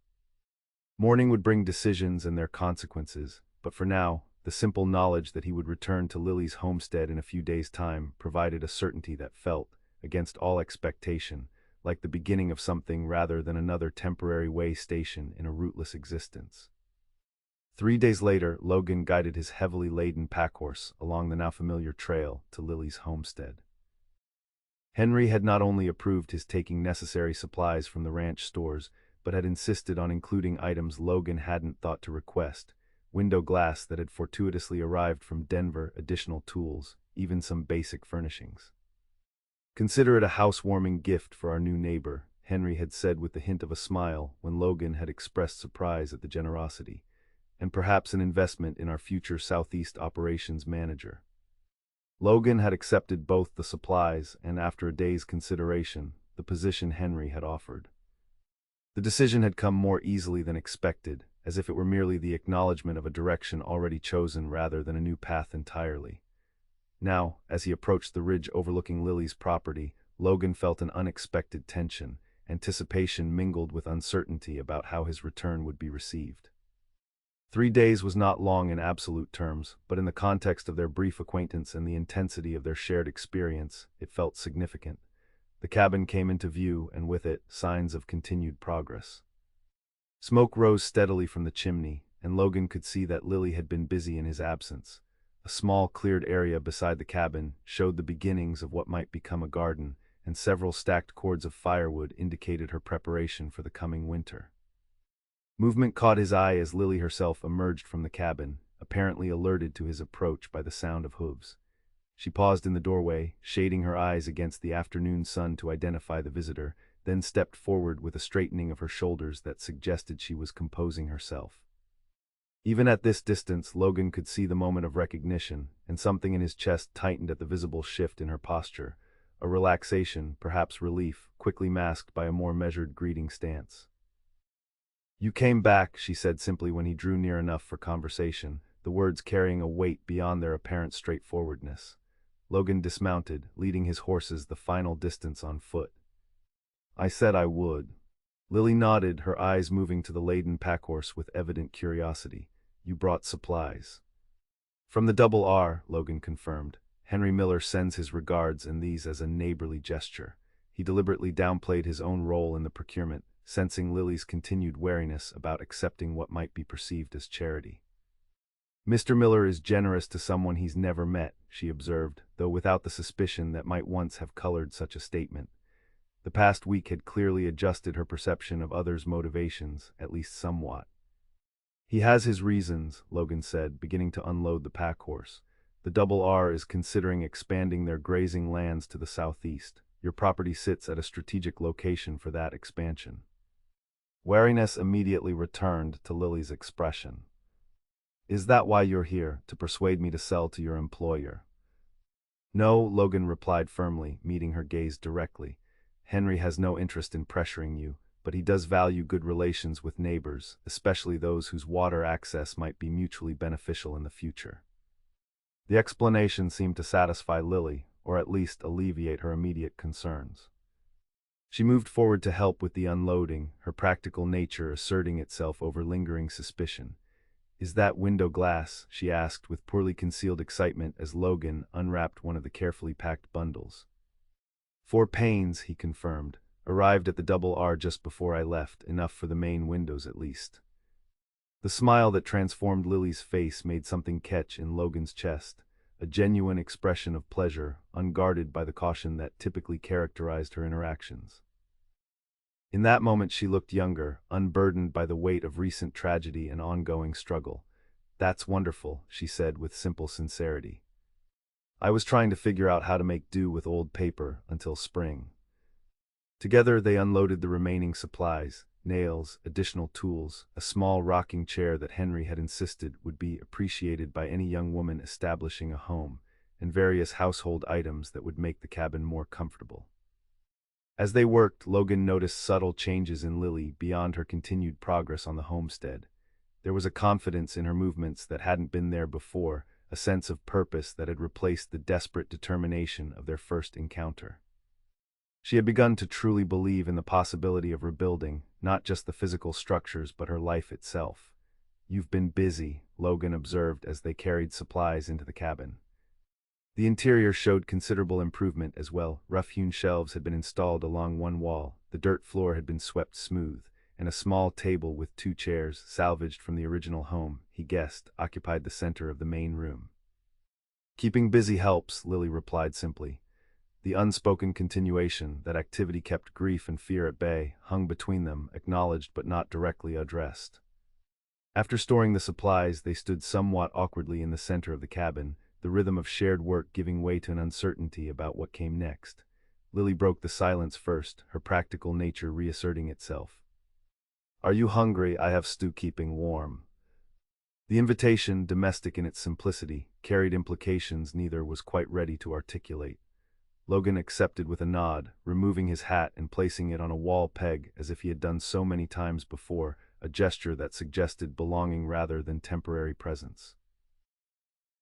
Morning would bring decisions and their consequences, but for now, the simple knowledge that he would return to Lily's homestead in a few days' time provided a certainty that felt, against all expectation, like the beginning of something rather than another temporary way station in a rootless existence. 3 days later, Logan guided his heavily laden packhorse along the now familiar trail to Lily's homestead. Henry had not only approved his taking necessary supplies from the ranch stores, but had insisted on including items Logan hadn't thought to request: window glass that had fortuitously arrived from Denver, additional tools, even some basic furnishings. "Consider it a housewarming gift for our new neighbor," Henry had said with the hint of a smile when Logan had expressed surprise at the generosity, "and perhaps an investment in our future Southeast operations manager." Logan had accepted both the supplies and, after a day's consideration, the position Henry had offered. The decision had come more easily than expected, as if it were merely the acknowledgement of a direction already chosen rather than a new path entirely. Now, as he approached the ridge overlooking Lily's property, Logan felt an unexpected tension, anticipation mingled with uncertainty about how his return would be received. 3 days was not long in absolute terms, but in the context of their brief acquaintance and the intensity of their shared experience, it felt significant. The cabin came into view, and with it, signs of continued progress. Smoke rose steadily from the chimney, and Logan could see that Lily had been busy in his absence. A small cleared area beside the cabin showed the beginnings of what might become a garden, and several stacked cords of firewood indicated her preparation for the coming winter. Movement caught his eye as Lily herself emerged from the cabin, apparently alerted to his approach by the sound of hooves. She paused in the doorway, shading her eyes against the afternoon sun to identify the visitor, then stepped forward with a straightening of her shoulders that suggested she was composing herself. Even at this distance, Logan could see the moment of recognition, and something in his chest tightened at the visible shift in her posture, a relaxation, perhaps relief, quickly masked by a more measured greeting stance. "You came back," she said simply when he drew near enough for conversation, the words carrying a weight beyond their apparent straightforwardness. Logan dismounted, leading his horses the final distance on foot. "I said I would." Lily nodded, her eyes moving to the laden packhorse with evident curiosity. "You brought supplies." "From the Double R," Logan confirmed. "Henry Miller sends his regards and these as a neighborly gesture." He deliberately downplayed his own role in the procurement, sensing Lily's continued wariness about accepting what might be perceived as charity. "Mr. Miller is generous to someone he's never met," she observed, though without the suspicion that might once have colored such a statement. The past week had clearly adjusted her perception of others' motivations, at least somewhat. "He has his reasons," Logan said, beginning to unload the packhorse. "The Double R is considering expanding their grazing lands to the southeast. Your property sits at a strategic location for that expansion." Wariness immediately returned to Lily's expression. "Is that why you're here, to persuade me to sell to your employer?" "No," Logan replied firmly, meeting her gaze directly. "Henry has no interest in pressuring you, but he does value good relations with neighbors, especially those whose water access might be mutually beneficial in the future." The explanation seemed to satisfy Lily, or at least alleviate her immediate concerns. She moved forward to help with the unloading, her practical nature asserting itself over lingering suspicion. "Is that window glass?" she asked with poorly concealed excitement as Logan unwrapped one of the carefully packed bundles. "4 panes," he confirmed. "Arrived at the Double R just before I left, enough for the main windows at least." The smile that transformed Lily's face made something catch in Logan's chest, a genuine expression of pleasure, unguarded by the caution that typically characterized her interactions. In that moment she looked younger, unburdened by the weight of recent tragedy and ongoing struggle. "That's wonderful," she said with simple sincerity. "I was trying to figure out how to make do with old paper until spring." Together they unloaded the remaining supplies, nails, additional tools, a small rocking chair that Henry had insisted would be appreciated by any young woman establishing a home, and various household items that would make the cabin more comfortable. As they worked, Logan noticed subtle changes in Lily beyond her continued progress on the homestead. There was a confidence in her movements that hadn't been there before, a sense of purpose that had replaced the desperate determination of their first encounter. She had begun to truly believe in the possibility of rebuilding, not just the physical structures but her life itself. "You've been busy," Logan observed as they carried supplies into the cabin. The interior showed considerable improvement as well. Rough-hewn shelves had been installed along one wall, the dirt floor had been swept smooth, and a small table with 2 chairs, salvaged from the original home, he guessed, occupied the center of the main room. "Keeping busy helps," Lily replied simply. The unspoken continuation, that activity kept grief and fear at bay, hung between them, acknowledged but not directly addressed. After storing the supplies, they stood somewhat awkwardly in the center of the cabin, the rhythm of shared work giving way to an uncertainty about what came next. Lily broke the silence first, her practical nature reasserting itself. "Are you hungry? I have stew keeping warm." The invitation, domestic in its simplicity, carried implications neither was quite ready to articulate. Logan accepted with a nod, removing his hat and placing it on a wall peg as if he had done so many times before, a gesture that suggested belonging rather than temporary presence.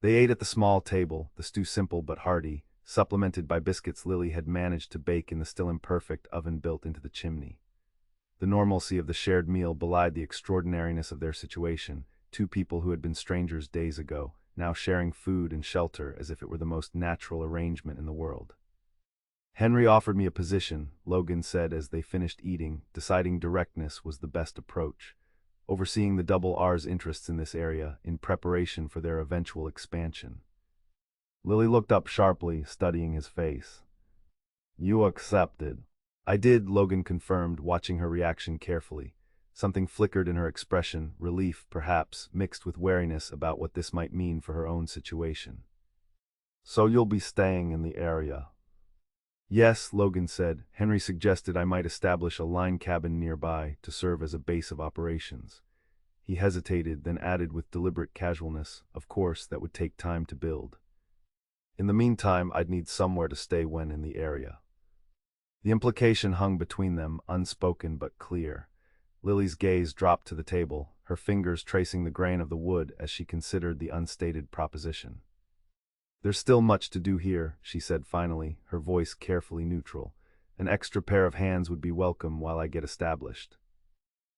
They ate at the small table, the stew simple but hearty, supplemented by biscuits Lily had managed to bake in the still imperfect oven built into the chimney. The normalcy of the shared meal belied the extraordinariness of their situation, 2 people who had been strangers days ago, now sharing food and shelter as if it were the most natural arrangement in the world. "Henry offered me a position," Logan said as they finished eating, deciding directness was the best approach, overseeing the Double R's interests in this area in preparation for their eventual expansion. Lily looked up sharply, studying his face. "You accepted?" "I did," Logan confirmed, watching her reaction carefully. Something flickered in her expression, relief, perhaps, mixed with wariness about what this might mean for her own situation. "So you'll be staying in the area?" "Yes," Logan said. "Henry suggested I might establish a line cabin nearby to serve as a base of operations." He hesitated, then added with deliberate casualness, "Of course, that would take time to build. In the meantime, I'd need somewhere to stay when in the area." The implication hung between them, unspoken but clear. Lily's gaze dropped to the table, her fingers tracing the grain of the wood as she considered the unstated proposition. "There's still much to do here," she said finally, her voice carefully neutral. "An extra pair of hands would be welcome while I get established."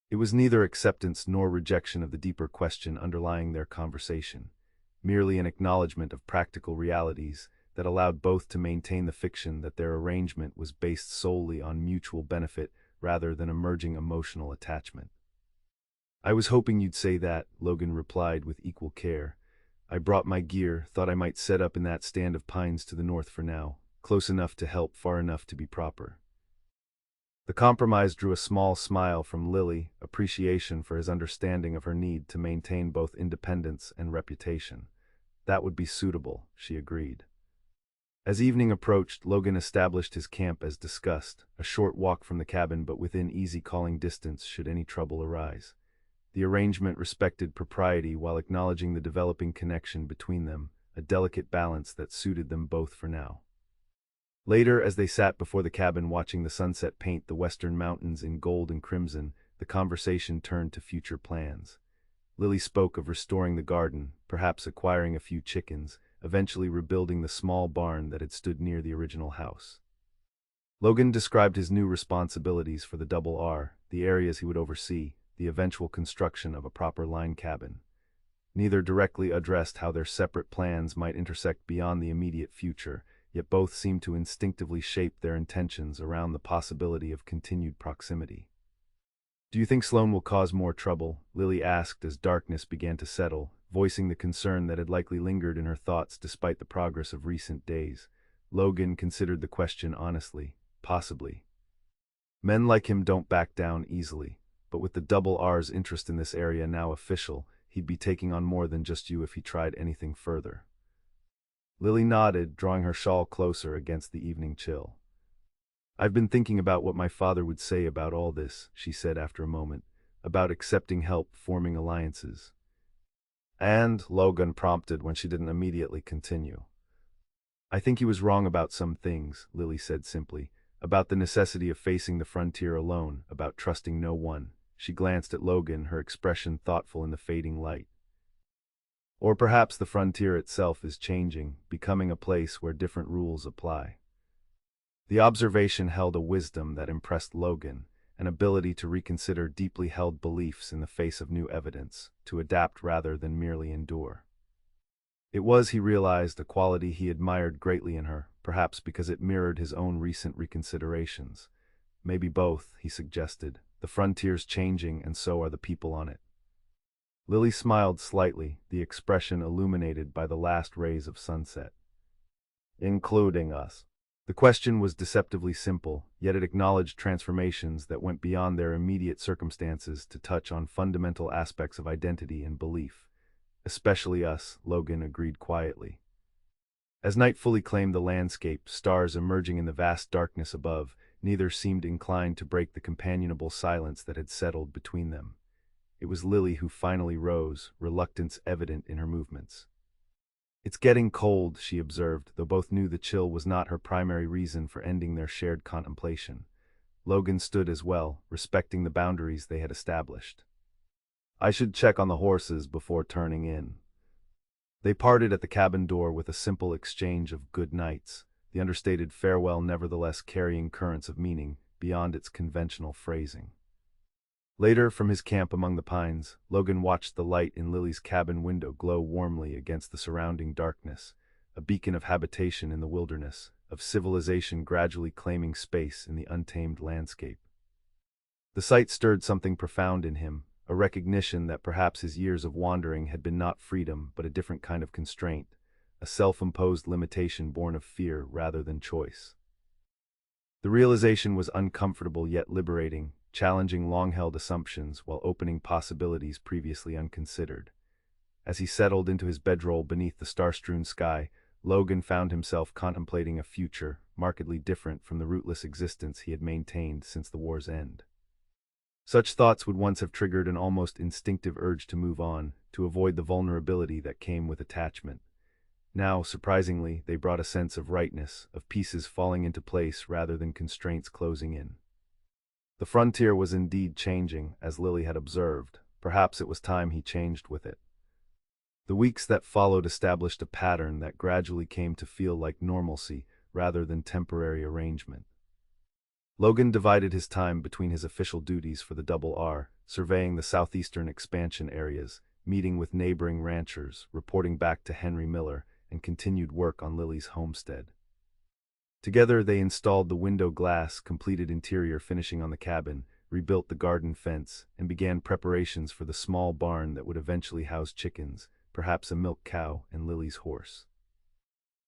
It was neither acceptance nor rejection of the deeper question underlying their conversation, merely an acknowledgement of practical realities that allowed both to maintain the fiction that their arrangement was based solely on mutual benefit rather than emerging emotional attachment. "I was hoping you'd say that," Logan replied with equal care. "I brought my gear, thought I might set up in that stand of pines to the north for now, close enough to help, far enough to be proper." The compromise drew a small smile from Lily, appreciation for his understanding of her need to maintain both independence and reputation. "That would be suitable," she agreed. As evening approached, Logan established his camp as discussed, a short walk from the cabin but within easy calling distance should any trouble arise. The arrangement respected propriety while acknowledging the developing connection between them, a delicate balance that suited them both for now. Later, as they sat before the cabin watching the sunset paint the western mountains in gold and crimson, the conversation turned to future plans. Lily spoke of restoring the garden, perhaps acquiring a few chickens, eventually rebuilding the small barn that had stood near the original house. Logan described his new responsibilities for the Double R, the areas he would oversee, the eventual construction of a proper line cabin. Neither directly addressed how their separate plans might intersect beyond the immediate future, yet both seemed to instinctively shape their intentions around the possibility of continued proximity. "Do you think Sloane will cause more trouble?" Lily asked as darkness began to settle, voicing the concern that had likely lingered in her thoughts despite the progress of recent days. Logan considered the question honestly. "Possibly. Men like him don't back down easily, but with the double R's interest in this area now official, he'd be taking on more than just you if he tried anything further. Lily nodded, drawing her shawl closer against the evening chill. I've been thinking about what my father would say about all this, she said after a moment, about accepting help, forming alliances. And, Logan prompted when she didn't immediately continue. I think he was wrong about some things, Lily said simply, about the necessity of facing the frontier alone, about trusting no one. She glanced at Logan, her expression thoughtful in the fading light. Or perhaps the frontier itself is changing, becoming a place where different rules apply. The observation held a wisdom that impressed Logan, an ability to reconsider deeply held beliefs in the face of new evidence, to adapt rather than merely endure. It was, he realized, a quality he admired greatly in her, perhaps because it mirrored his own recent reconsiderations. Maybe both, he suggested. The frontier's changing, and so are the people on it. Lily smiled slightly, the expression illuminated by the last rays of sunset. Including us. The question was deceptively simple, yet it acknowledged transformations that went beyond their immediate circumstances to touch on fundamental aspects of identity and belief. Especially us, Logan agreed quietly. As night fully claimed the landscape, stars emerging in the vast darkness above, neither seemed inclined to break the companionable silence that had settled between them. It was Lily who finally rose, reluctance evident in her movements. It's getting cold, she observed, though both knew the chill was not her primary reason for ending their shared contemplation. Logan stood as well, respecting the boundaries they had established. I should check on the horses before turning in. They parted at the cabin door with a simple exchange of good nights, the understated farewell nevertheless carrying currents of meaning beyond its conventional phrasing. Later, from his camp among the pines, Logan watched the light in Lily's cabin window glow warmly against the surrounding darkness, a beacon of habitation in the wilderness, of civilization gradually claiming space in the untamed landscape. The sight stirred something profound in him, a recognition that perhaps his years of wandering had been not freedom but a different kind of constraint, a self-imposed limitation born of fear rather than choice. The realization was uncomfortable yet liberating, challenging long-held assumptions while opening possibilities previously unconsidered. As he settled into his bedroll beneath the star-strewn sky, Logan found himself contemplating a future markedly different from the rootless existence he had maintained since the war's end. Such thoughts would once have triggered an almost instinctive urge to move on, to avoid the vulnerability that came with attachment. Now, surprisingly, they brought a sense of rightness, of pieces falling into place rather than constraints closing in. The frontier was indeed changing, as Lily had observed. Perhaps it was time he changed with it. The weeks that followed established a pattern that gradually came to feel like normalcy rather than temporary arrangement. Logan divided his time between his official duties for the Double R, surveying the southeastern expansion areas, meeting with neighboring ranchers, reporting back to Henry Miller, and continued work on Lily's homestead. Together they installed the window glass, completed interior finishing on the cabin, rebuilt the garden fence, and began preparations for the small barn that would eventually house chickens, perhaps a milk cow and Lily's horse.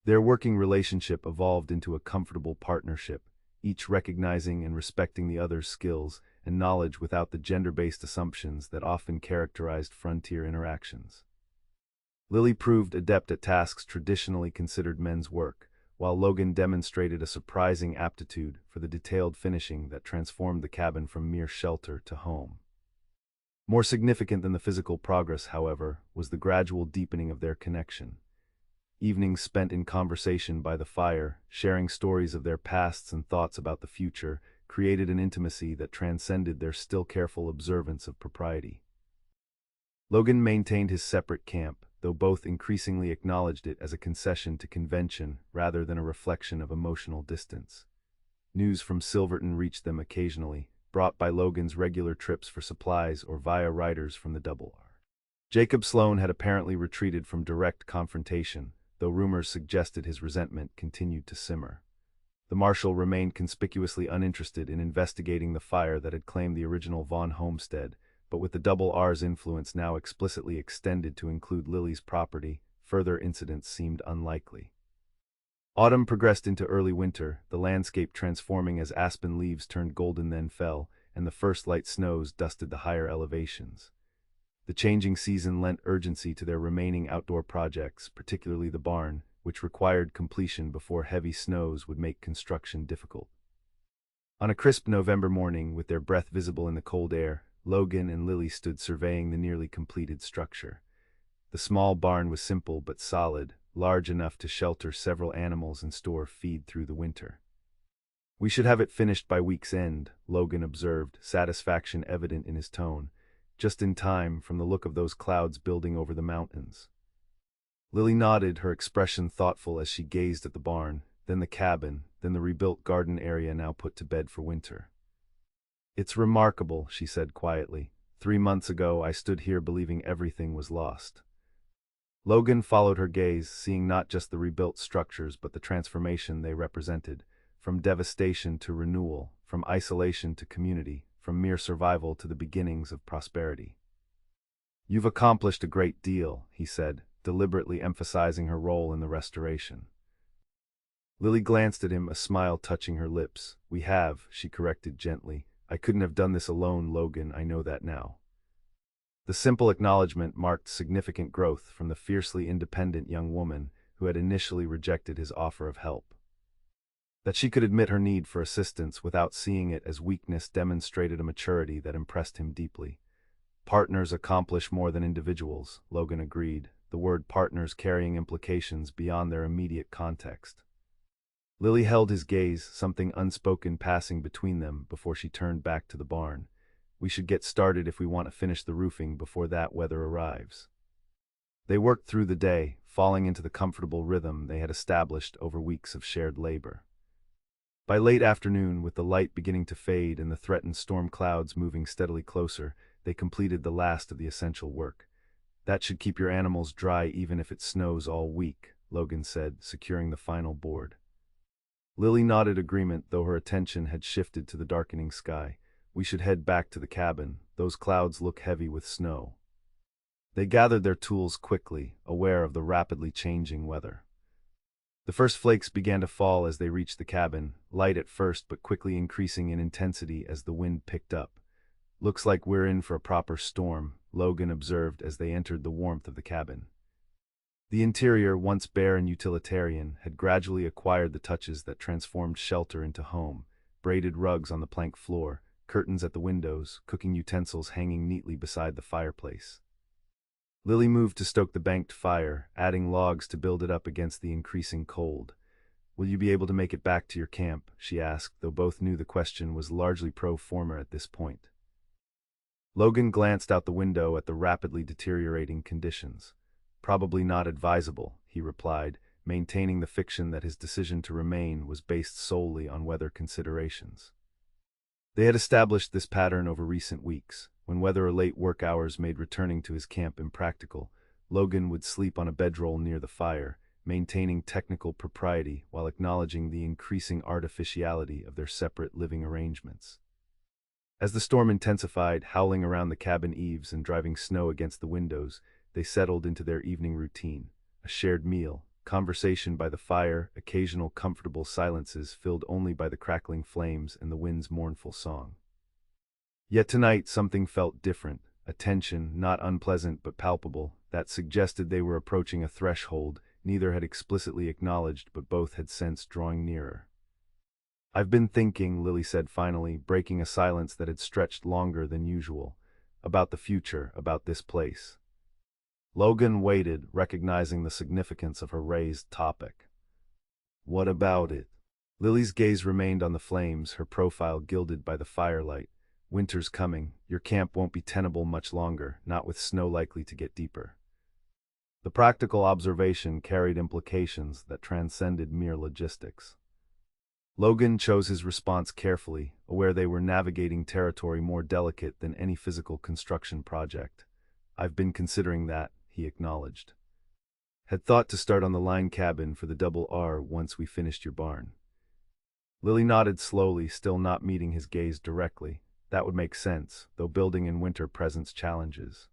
Their working relationship evolved into a comfortable partnership, each recognizing and respecting the other's skills and knowledge without the gender-based assumptions that often characterized frontier interactions. Lily proved adept at tasks traditionally considered men's work, while Logan demonstrated a surprising aptitude for the detailed finishing that transformed the cabin from mere shelter to home. More significant than the physical progress, however, was the gradual deepening of their connection. Evenings spent in conversation by the fire, sharing stories of their pasts and thoughts about the future, created an intimacy that transcended their still careful observance of propriety. Logan maintained his separate camp, though both increasingly acknowledged it as a concession to convention rather than a reflection of emotional distance. News from Silverton reached them occasionally, brought by Logan's regular trips for supplies or via riders from the Double R. Jacob Sloan had apparently retreated from direct confrontation, though rumors suggested his resentment continued to simmer. The marshal remained conspicuously uninterested in investigating the fire that had claimed the original Vaughn homestead, but with the Double R's influence now explicitly extended to include Lily's property, further incidents seemed unlikely. Autumn progressed into early winter, the landscape transforming as aspen leaves turned golden then fell, and the first light snows dusted the higher elevations. The changing season lent urgency to their remaining outdoor projects, particularly the barn, which required completion before heavy snows would make construction difficult. On a crisp November morning, with their breath visible in the cold air, Logan and Lily stood surveying the nearly completed structure. The small barn was simple but solid, large enough to shelter several animals and store feed through the winter. "We should have it finished by week's end," Logan observed, satisfaction evident in his tone. "Just in time, from the look of those clouds building over the mountains." Lily nodded, her expression thoughtful as she gazed at the barn, then the cabin, then the rebuilt garden area now put to bed for winter. "It's remarkable," she said quietly. 3 months ago I stood here believing everything was lost." Logan followed her gaze, seeing not just the rebuilt structures but the transformation they represented, from devastation to renewal, from isolation to community, from mere survival to the beginnings of prosperity. "You've accomplished a great deal," he said, deliberately emphasizing her role in the restoration. Lily glanced at him, a smile touching her lips. "We have," she corrected gently. "I couldn't have done this alone, Logan, I know that now." The simple acknowledgement marked significant growth from the fiercely independent young woman who had initially rejected his offer of help. That she could admit her need for assistance without seeing it as weakness demonstrated a maturity that impressed him deeply. "Partners accomplish more than individuals," Logan agreed, the word partners carrying implications beyond their immediate context. Lily held his gaze, something unspoken passing between them before she turned back to the barn. "We should get started if we want to finish the roofing before that weather arrives." They worked through the day, falling into the comfortable rhythm they had established over weeks of shared labor. By late afternoon, with the light beginning to fade and the threatened storm clouds moving steadily closer, they completed the last of the essential work. "That should keep your animals dry even if it snows all week," Logan said, securing the final board. Lily nodded agreement, though her attention had shifted to the darkening sky. "We should head back to the cabin. Those clouds look heavy with snow." They gathered their tools quickly, aware of the rapidly changing weather. The first flakes began to fall as they reached the cabin, light at first but quickly increasing in intensity as the wind picked up. "Looks like we're in for a proper storm," Logan observed as they entered the warmth of the cabin. The interior, once bare and utilitarian, had gradually acquired the touches that transformed shelter into home: braided rugs on the plank floor, curtains at the windows, cooking utensils hanging neatly beside the fireplace. Lily moved to stoke the banked fire, adding logs to build it up against the increasing cold. "Will you be able to make it back to your camp?" she asked, though both knew the question was largely pro forma at this point. Logan glanced out the window at the rapidly deteriorating conditions. "Probably not advisable," he replied, maintaining the fiction that his decision to remain was based solely on weather considerations. They had established this pattern over recent weeks. When weather or late work hours made returning to his camp impractical, Logan would sleep on a bedroll near the fire, maintaining technical propriety while acknowledging the increasing artificiality of their separate living arrangements. As the storm intensified, howling around the cabin eaves and driving snow against the windows, they settled into their evening routine: a shared meal, conversation by the fire, occasional comfortable silences filled only by the crackling flames and the wind's mournful song. Yet tonight something felt different, a tension, not unpleasant but palpable, that suggested they were approaching a threshold neither had explicitly acknowledged but both had sensed drawing nearer. "I've been thinking," Lily said finally, breaking a silence that had stretched longer than usual, "about the future, about this place." Logan waited, recognizing the significance of her raised topic. "What about it?" Lily's gaze remained on the flames, her profile gilded by the firelight. "Winter's coming. Your camp won't be tenable much longer, not with snow likely to get deeper." The practical observation carried implications that transcended mere logistics. Logan chose his response carefully, aware they were navigating territory more delicate than any physical construction project. "I've been considering that," he acknowledged. "Had thought to start on the line cabin for the double R once we finished your barn." Lily nodded slowly, still not meeting his gaze directly. "That would make sense, though building in winter presents challenges."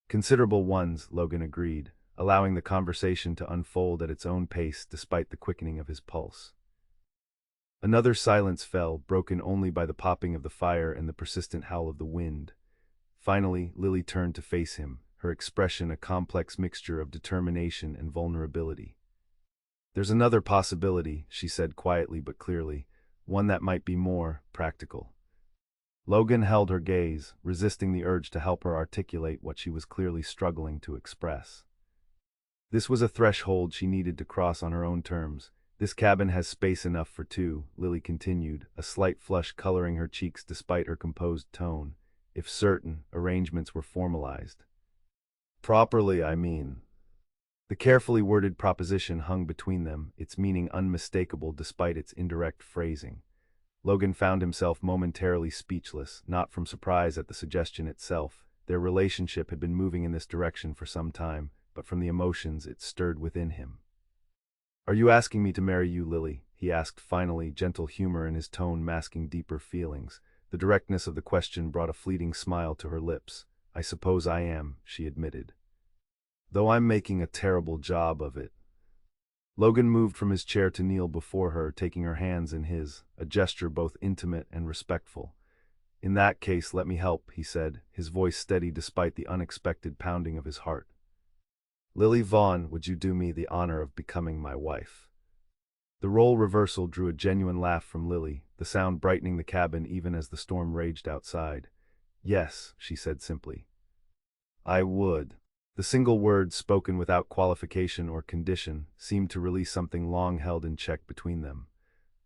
"Considerable ones," Logan agreed. allowing the conversation to unfold at its own pace despite the quickening of his pulse. Another silence fell, broken only by the popping of the fire and the persistent howl of the wind. Finally, Lily turned to face him, her expression a complex mixture of determination and vulnerability. "There's another possibility," she said quietly but clearly, "one that might be more practical." Logan held her gaze, resisting the urge to help her articulate what she was clearly struggling to express. This was a threshold she needed to cross on her own terms. "This cabin has space enough for two," Lily continued, a slight flush coloring her cheeks despite her composed tone, "if certain arrangements were formalized. Properly, I mean." The carefully worded proposition hung between them, its meaning unmistakable despite its indirect phrasing. Logan found himself momentarily speechless, not from surprise at the suggestion itself. Their relationship had been moving in this direction for some time, but from the emotions it stirred within him. "Are you asking me to marry you, Lily?" he asked finally, gentle humor in his tone masking deeper feelings. The directness of the question brought a fleeting smile to her lips. "I suppose I am," she admitted. "Though I'm making a terrible job of it." Logan moved from his chair to kneel before her, taking her hands in his, a gesture both intimate and respectful. "In that case, let me help," he said, his voice steady despite the unexpected pounding of his heart. "Lily Vaughn, would you do me the honor of becoming my wife?" The role reversal drew a genuine laugh from Lily, the sound brightening the cabin even as the storm raged outside. "Yes," she said simply. "I would." The single word, spoken without qualification or condition, seemed to release something long held in check between them.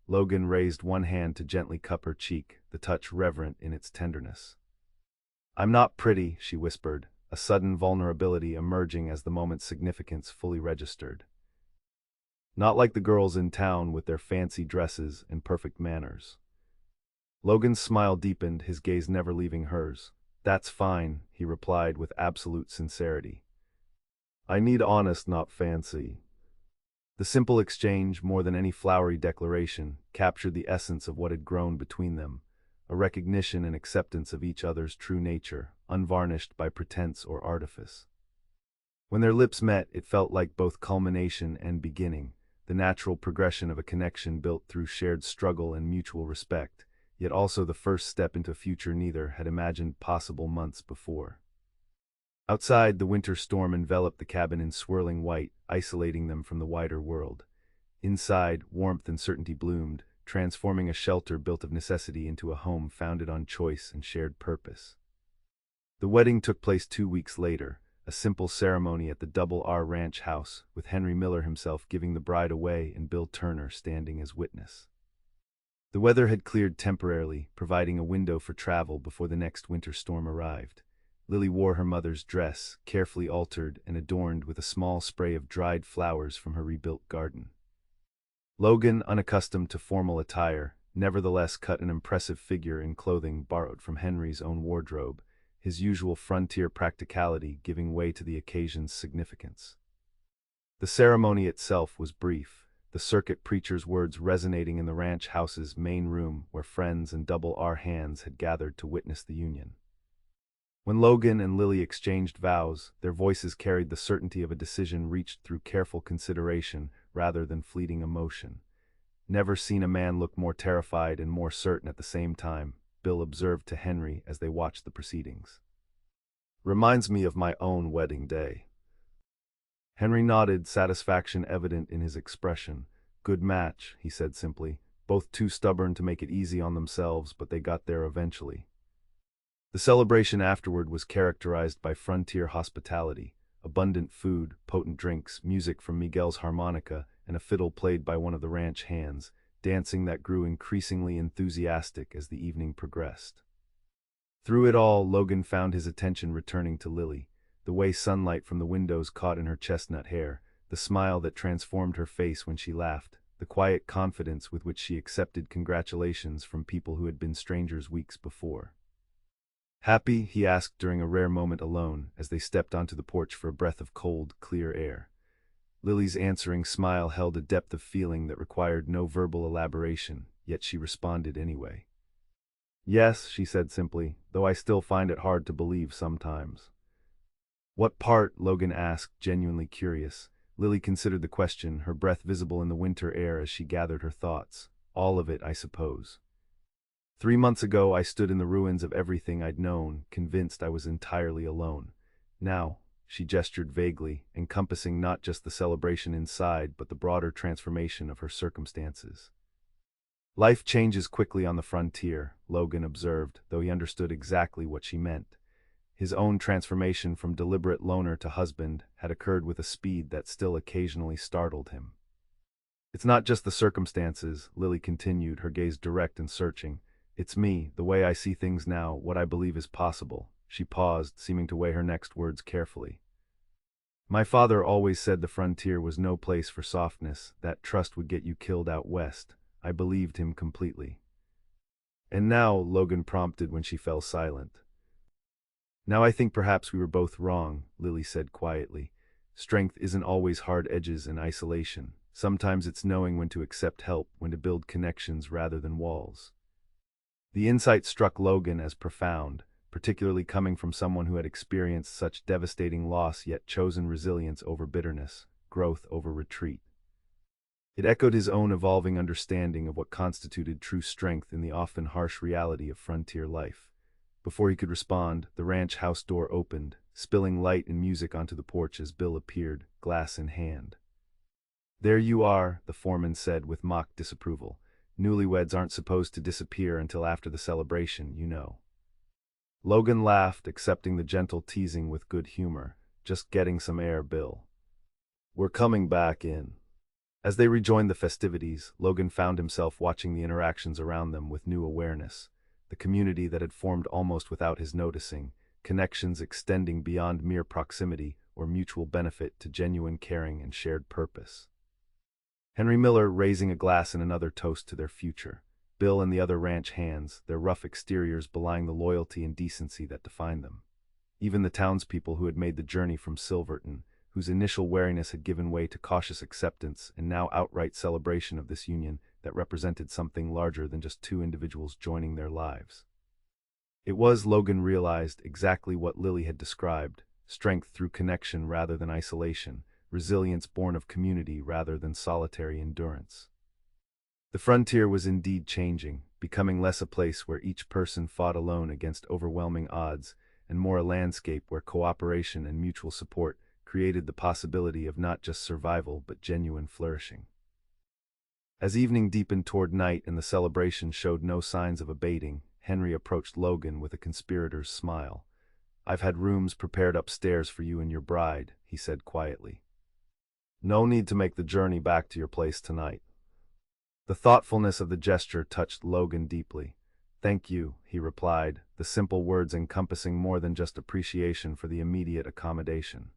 Logan raised one hand to gently cup her cheek, the touch reverent in its tenderness. "I'm not pretty," she whispered, a sudden vulnerability emerging as the moment's significance fully registered. "Not like the girls in town with their fancy dresses and perfect manners." Logan's smile deepened, his gaze never leaving hers. "That's fine," he replied with absolute sincerity. "I need honest, not fancy." The simple exchange, more than any flowery declaration, captured the essence of what had grown between them, a recognition and acceptance of each other's true nature, unvarnished by pretense or artifice. When their lips met, it felt like both culmination and beginning, the natural progression of a connection built through shared struggle and mutual respect, yet also the first step into a future neither had imagined possible months before. Outside, the winter storm enveloped the cabin in swirling white, isolating them from the wider world. Inside, warmth and certainty bloomed, transforming a shelter built of necessity into a home founded on choice and shared purpose. The wedding took place 2 weeks later, a simple ceremony at the Double R Ranch house, with Henry Miller himself giving the bride away and Bill Turner standing as witness. The weather had cleared temporarily, providing a window for travel before the next winter storm arrived. Lily wore her mother's dress, carefully altered and adorned with a small spray of dried flowers from her rebuilt garden. Logan, unaccustomed to formal attire, nevertheless cut an impressive figure in clothing borrowed from Henry's own wardrobe, his usual frontier practicality giving way to the occasion's significance. The ceremony itself was brief, the circuit preacher's words resonating in the ranch house's main room where friends and Double R hands had gathered to witness the union. When Logan and Lily exchanged vows, their voices carried the certainty of a decision reached through careful consideration rather than fleeting emotion. "Never seen a man look more terrified and more certain at the same time," Bill observed to Henry as they watched the proceedings. "Reminds me of my own wedding day." Henry nodded, satisfaction evident in his expression. "Good match," he said simply, "both too stubborn to make it easy on themselves, but they got there eventually." The celebration afterward was characterized by frontier hospitality, abundant food, potent drinks, music from Miguel's harmonica, and a fiddle played by one of the ranch hands, dancing that grew increasingly enthusiastic as the evening progressed. Through it all, Logan found his attention returning to Lily, the way sunlight from the windows caught in her chestnut hair, the smile that transformed her face when she laughed, the quiet confidence with which she accepted congratulations from people who had been strangers weeks before. "Happy?" he asked during a rare moment alone, as they stepped onto the porch for a breath of cold, clear air. Lily's answering smile held a depth of feeling that required no verbal elaboration, yet she responded anyway. "Yes," she said simply, "though I still find it hard to believe sometimes." What part? Logan asked, genuinely curious. Lily considered the question, her breath visible in the winter air as she gathered her thoughts. All of it, I suppose. 3 months ago, I stood in the ruins of everything I'd known, convinced I was entirely alone. Now, she gestured vaguely, encompassing not just the celebration inside, but the broader transformation of her circumstances. Life changes quickly on the frontier, Logan observed, though he understood exactly what she meant. His own transformation from deliberate loner to husband had occurred with a speed that still occasionally startled him. It's not just the circumstances, Lily continued, her gaze direct and searching. It's me, the way I see things now, what I believe is possible. She paused, seeming to weigh her next words carefully. My father always said the frontier was no place for softness, that trust would get you killed out west. I believed him completely. And now, Logan prompted when she fell silent. Now I think perhaps we were both wrong, Lily said quietly. Strength isn't always hard edges and isolation. Sometimes it's knowing when to accept help, when to build connections rather than walls. The insight struck Logan as profound, particularly coming from someone who had experienced such devastating loss yet chosen resilience over bitterness, growth over retreat. It echoed his own evolving understanding of what constituted true strength in the often harsh reality of frontier life. Before he could respond, the ranch house door opened, spilling light and music onto the porch as Bill appeared, glass in hand. There you are, the foreman said with mock disapproval. Newlyweds aren't supposed to disappear until after the celebration, you know. Logan laughed, accepting the gentle teasing with good humor. Just getting some air, Bill. We're coming back in. As they rejoined the festivities, Logan found himself watching the interactions around them with new awareness. The community that had formed almost without his noticing, connections extending beyond mere proximity or mutual benefit to genuine caring and shared purpose. Henry Miller raising a glass in another toast to their future. Bill and the other ranch hands, their rough exteriors belying the loyalty and decency that defined them. Even the townspeople who had made the journey from Silverton, whose initial wariness had given way to cautious acceptance and now outright celebration of this union that represented something larger than just two individuals joining their lives. It was, Logan realized, exactly what Lily had described: strength through connection rather than isolation, resilience born of community rather than solitary endurance. The frontier was indeed changing, becoming less a place where each person fought alone against overwhelming odds, and more a landscape where cooperation and mutual support created the possibility of not just survival but genuine flourishing. As evening deepened toward night and the celebration showed no signs of abating, Henry approached Logan with a conspirator's smile. I've had rooms prepared upstairs for you and your bride, he said quietly. No need to make the journey back to your place tonight. The thoughtfulness of the gesture touched Logan deeply. Thank you, he replied, the simple words encompassing more than just appreciation for the immediate accommodation.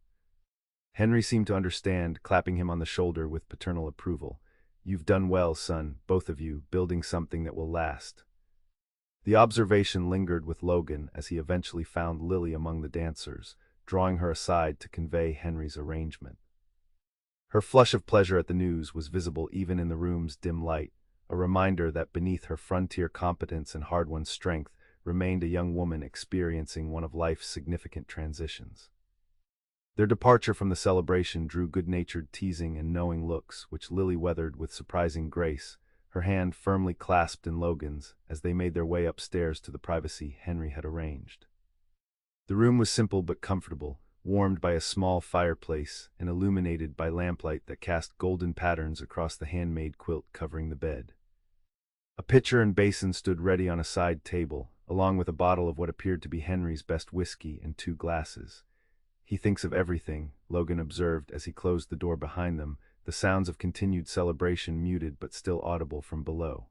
Henry seemed to understand, clapping him on the shoulder with paternal approval. You've done well, son, both of you, building something that will last. The observation lingered with Logan as he eventually found Lily among the dancers, drawing her aside to convey Henry's arrangement. Her flush of pleasure at the news was visible even in the room's dim light, a reminder that beneath her frontier competence and hard-won strength remained a young woman experiencing one of life's significant transitions. Their departure from the celebration drew good-natured teasing and knowing looks, which Lily weathered with surprising grace, her hand firmly clasped in Logan's as they made their way upstairs to the privacy Henry had arranged. The room was simple but comfortable, warmed by a small fireplace and illuminated by lamplight that cast golden patterns across the handmade quilt covering the bed. A pitcher and basin stood ready on a side table, along with a bottle of what appeared to be Henry's best whiskey and 2 glasses. He thinks of everything, Logan observed as he closed the door behind them, the sounds of continued celebration muted but still audible from below.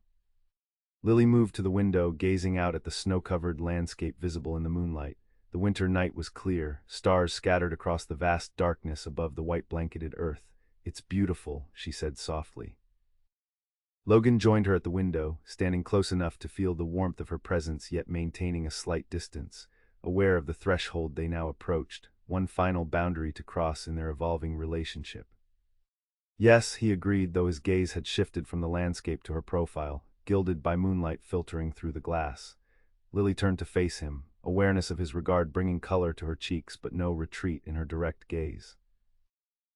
Lily moved to the window, gazing out at the snow-covered landscape visible in the moonlight. The winter night was clear, stars scattered across the vast darkness above the white-blanketed earth. It's beautiful, she said softly. Logan joined her at the window, standing close enough to feel the warmth of her presence yet maintaining a slight distance, aware of the threshold they now approached, one final boundary to cross in their evolving relationship. Yes, he agreed, though his gaze had shifted from the landscape to her profile, gilded by moonlight filtering through the glass. Lily turned to face him, awareness of his regard bringing color to her cheeks but no retreat in her direct gaze.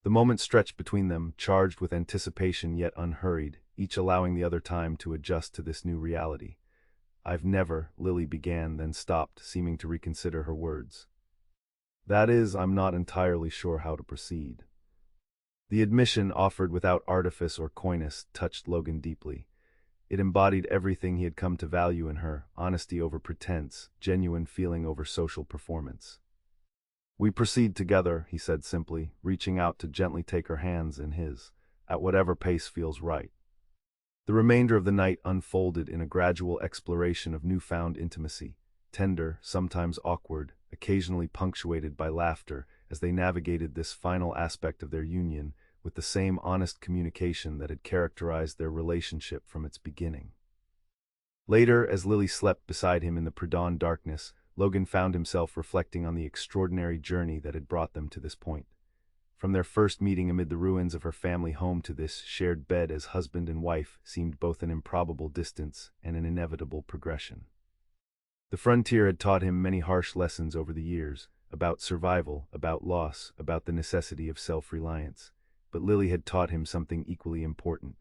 The moment stretched between them, charged with anticipation yet unhurried, each allowing the other time to adjust to this new reality. "I've never," Lily began, then stopped, seeming to reconsider her words. "That is, I'm not entirely sure how to proceed." The admission, offered without artifice or coyness, touched Logan deeply. It embodied everything he had come to value in her: honesty over pretense, genuine feeling over social performance. "We proceed together," he said simply, reaching out to gently take her hands in his, "at whatever pace feels right." The remainder of the night unfolded in a gradual exploration of newfound intimacy, tender, sometimes awkward, occasionally punctuated by laughter, as they navigated this final aspect of their union with the same honest communication that had characterized their relationship from its beginning. Later, as Lily slept beside him in the pre-dawn darkness, Logan found himself reflecting on the extraordinary journey that had brought them to this point. From their first meeting amid the ruins of her family home to this shared bed as husband and wife seemed both an improbable distance and an inevitable progression. The frontier had taught him many harsh lessons over the years, about survival, about loss, about the necessity of self-reliance. But Lily had taught him something equally important: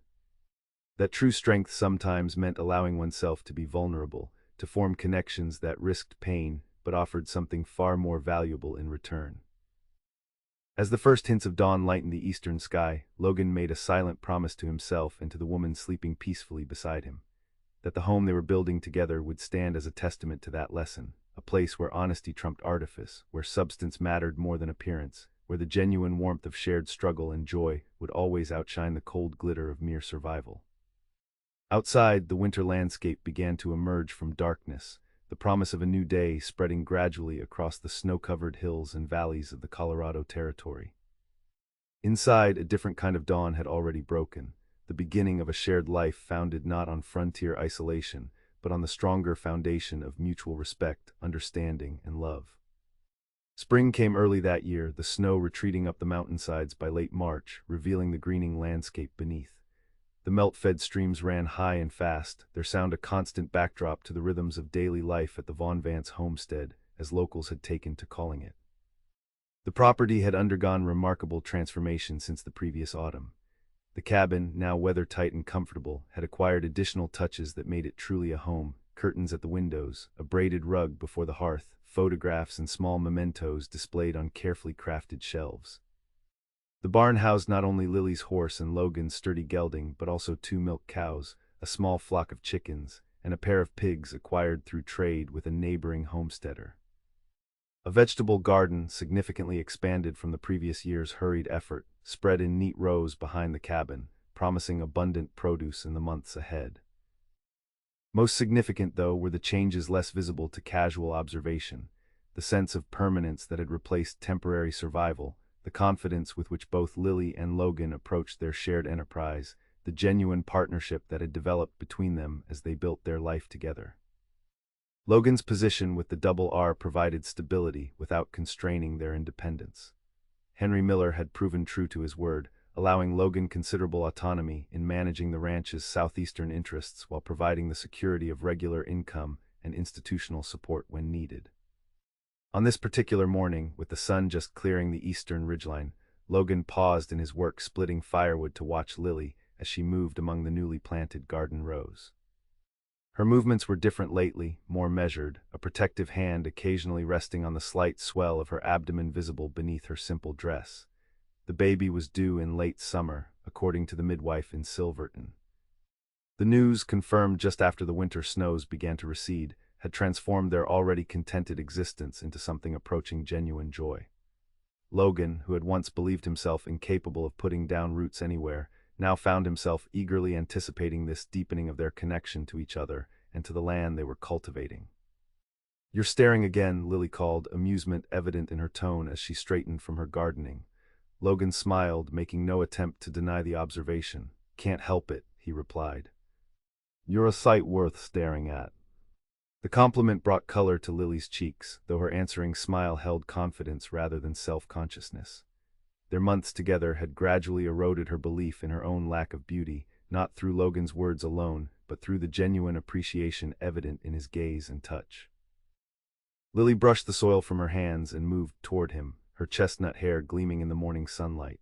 that true strength sometimes meant allowing oneself to be vulnerable, to form connections that risked pain but offered something far more valuable in return. As the first hints of dawn lightened the eastern sky, Logan made a silent promise to himself and to the woman sleeping peacefully beside him, that the home they were building together would stand as a testament to that lesson, a place where honesty trumped artifice, where substance mattered more than appearance, where the genuine warmth of shared struggle and joy would always outshine the cold glitter of mere survival. Outside, the winter landscape began to emerge from darkness, the promise of a new day spreading gradually across the snow-covered hills and valleys of the Colorado Territory. Inside, a different kind of dawn had already broken, the beginning of a shared life founded not on frontier isolation, but on the stronger foundation of mutual respect, understanding, and love. Spring came early that year, the snow retreating up the mountainsides by late March, revealing the greening landscape beneath. The melt-fed streams ran high and fast, their sound a constant backdrop to the rhythms of daily life at the Vaughn Vance homestead, as locals had taken to calling it. The property had undergone remarkable transformation since the previous autumn. The cabin, now weather-tight and comfortable, had acquired additional touches that made it truly a home: curtains at the windows, a braided rug before the hearth, photographs and small mementos displayed on carefully crafted shelves. The barn housed not only Lily's horse and Logan's sturdy gelding, but also 2 milk cows, a small flock of chickens, and a pair of pigs acquired through trade with a neighboring homesteader. A vegetable garden, significantly expanded from the previous year's hurried effort, spread in neat rows behind the cabin, promising abundant produce in the months ahead. Most significant, though, were the changes less visible to casual observation: the sense of permanence that had replaced temporary survival, the confidence with which both Lily and Logan approached their shared enterprise, the genuine partnership that had developed between them as they built their life together. Logan's position with the Double R provided stability without constraining their independence. Henry Miller had proven true to his word, allowing Logan considerable autonomy in managing the ranch's southeastern interests while providing the security of regular income and institutional support when needed. On this particular morning, with the sun just clearing the eastern ridgeline, Logan paused in his work splitting firewood to watch Lily as she moved among the newly planted garden rows. Her movements were different lately, more measured, a protective hand occasionally resting on the slight swell of her abdomen visible beneath her simple dress. The baby was due in late summer, according to the midwife in Silverton. The news, confirmed just after the winter snows began to recede, had transformed their already contented existence into something approaching genuine joy. Logan, who had once believed himself incapable of putting down roots anywhere, now found himself eagerly anticipating this deepening of their connection to each other and to the land they were cultivating. "You're staring again," Lily called, amusement evident in her tone as she straightened from her gardening. Logan smiled, making no attempt to deny the observation. "Can't help it," he replied. "You're a sight worth staring at." The compliment brought color to Lily's cheeks, though her answering smile held confidence rather than self-consciousness. Their months together had gradually eroded her belief in her own lack of beauty, not through Logan's words alone, but through the genuine appreciation evident in his gaze and touch. Lily brushed the soil from her hands and moved toward him, her chestnut hair gleaming in the morning sunlight.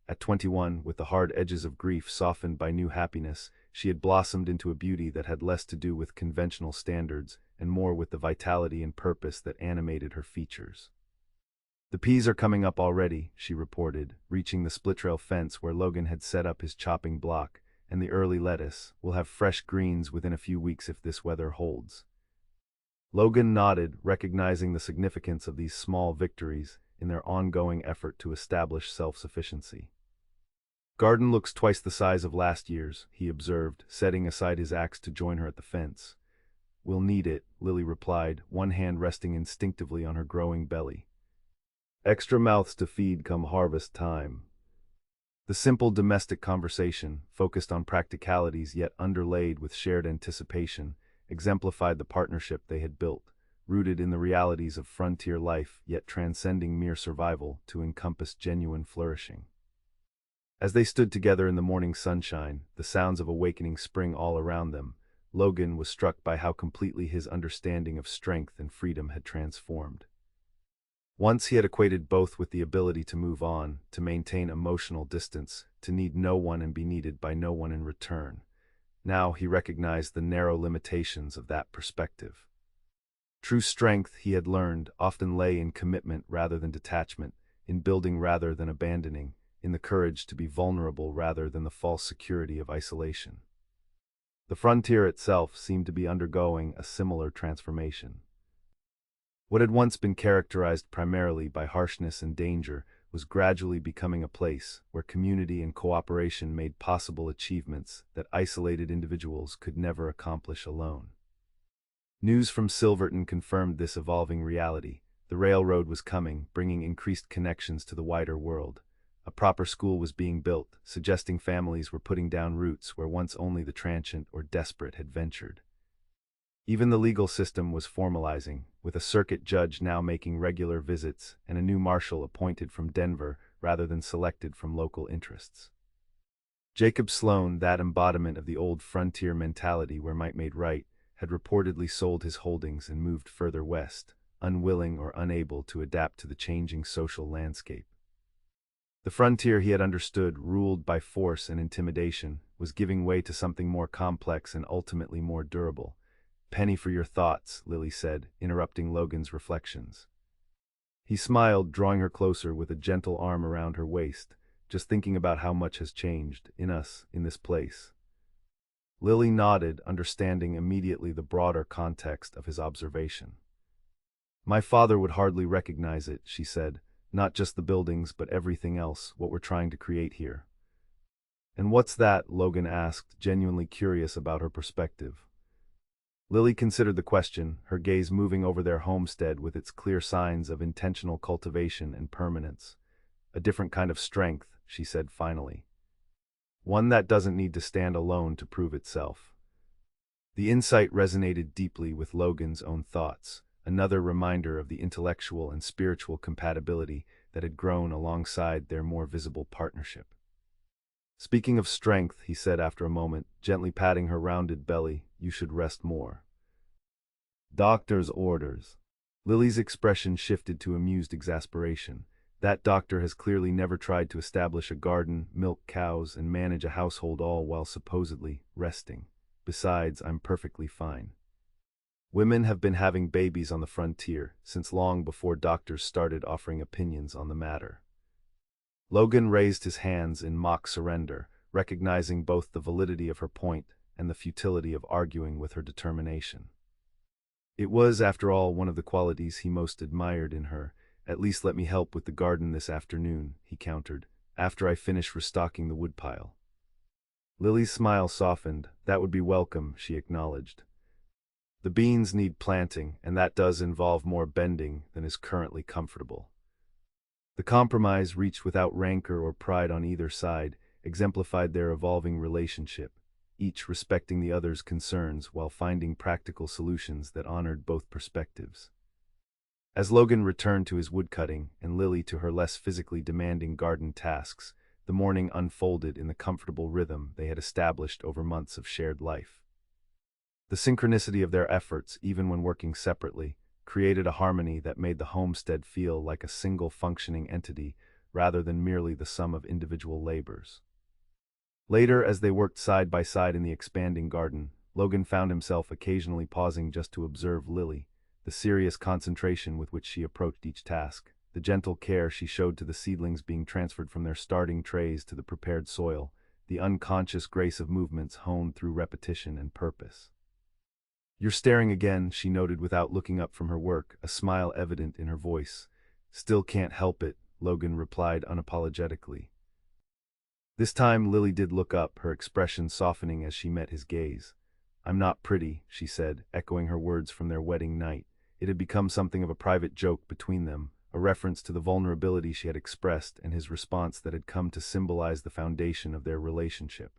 At 21, with the hard edges of grief softened by new happiness, she had blossomed into a beauty that had less to do with conventional standards and more with the vitality and purpose that animated her features. "The peas are coming up already," she reported, reaching the split-rail fence where Logan had set up his chopping block, "and the early lettuce. We'll have fresh greens within a few weeks if this weather holds." Logan nodded, recognizing the significance of these small victories in their ongoing effort to establish self-sufficiency. "Garden looks twice the size of last year's," he observed, setting aside his axe to join her at the fence. "We'll need it," Lily replied, one hand resting instinctively on her growing belly. "Extra mouths to feed come harvest time." The simple domestic conversation, focused on practicalities yet underlaid with shared anticipation, exemplified the partnership they had built, rooted in the realities of frontier life yet transcending mere survival to encompass genuine flourishing. As they stood together in the morning sunshine, the sounds of awakening spring all around them, Logan was struck by how completely his understanding of strength and freedom had transformed. Once he had equated both with the ability to move on, to maintain emotional distance, to need no one and be needed by no one in return. Now he recognized the narrow limitations of that perspective. True strength, he had learned, often lay in commitment rather than detachment, in building rather than abandoning, in the courage to be vulnerable rather than the false security of isolation. The frontier itself seemed to be undergoing a similar transformation. What had once been characterized primarily by harshness and danger was gradually becoming a place where community and cooperation made possible achievements that isolated individuals could never accomplish alone. News from Silverton confirmed this evolving reality. The railroad was coming, bringing increased connections to the wider world. A proper school was being built, suggesting families were putting down roots where once only the transient or desperate had ventured. Even the legal system was formalizing, with a circuit judge now making regular visits and a new marshal appointed from Denver rather than selected from local interests. Jacob Sloan, that embodiment of the old frontier mentality where might made right, had reportedly sold his holdings and moved further west, unwilling or unable to adapt to the changing social landscape. The frontier he had understood, ruled by force and intimidation, was giving way to something more complex and ultimately more durable. "Penny for your thoughts," Lily said, interrupting Logan's reflections. He smiled, drawing her closer with a gentle arm around her waist, "Just thinking about how much has changed, in us, in this place." Lily nodded, understanding immediately the broader context of his observation. "My father would hardly recognize it," she said, "not just the buildings but everything else, what we're trying to create here." "And what's that?" Logan asked, genuinely curious about her perspective. Lily considered the question, her gaze moving over their homestead with its clear signs of intentional cultivation and permanence. "A different kind of strength," she said finally. "One that doesn't need to stand alone to prove itself." The insight resonated deeply with Logan's own thoughts, another reminder of the intellectual and spiritual compatibility that had grown alongside their more visible partnership. "Speaking of strength," he said after a moment, gently patting her rounded belly, "you should rest more." "Doctor's orders." Lily's expression shifted to amused exasperation. That doctor has clearly never tried to establish a garden, milk cows, and manage a household all while supposedly resting. Besides, I'm perfectly fine. Women have been having babies on the frontier since long before doctors started offering opinions on the matter. Logan raised his hands in mock surrender, recognizing both the validity of her point and the futility of arguing with her determination. It was, after all, one of the qualities he most admired in her. "At least let me help with the garden this afternoon," he countered, "after I finish restocking the woodpile." Lily's smile softened. "That would be welcome," she acknowledged. "The beans need planting, and that does involve more bending than is currently comfortable." The compromise, reached without rancor or pride on either side, exemplified their evolving relationship, each respecting the other's concerns while finding practical solutions that honored both perspectives. As Logan returned to his woodcutting and Lily to her less physically demanding garden tasks, the morning unfolded in the comfortable rhythm they had established over months of shared life. The synchronicity of their efforts, even when working separately, created a harmony that made the homestead feel like a single functioning entity rather than merely the sum of individual labors. Later, as they worked side by side in the expanding garden, Logan found himself occasionally pausing just to observe Lily, the serious concentration with which she approached each task, the gentle care she showed to the seedlings being transferred from their starting trays to the prepared soil, the unconscious grace of movements honed through repetition and purpose. "You're staring again," she noted without looking up from her work, a smile evident in her voice. "Still can't help it," Logan replied unapologetically. This time Lily did look up, her expression softening as she met his gaze. "I'm not pretty," she said, echoing her words from their wedding night. It had become something of a private joke between them, a reference to the vulnerability she had expressed and his response that had come to symbolize the foundation of their relationship.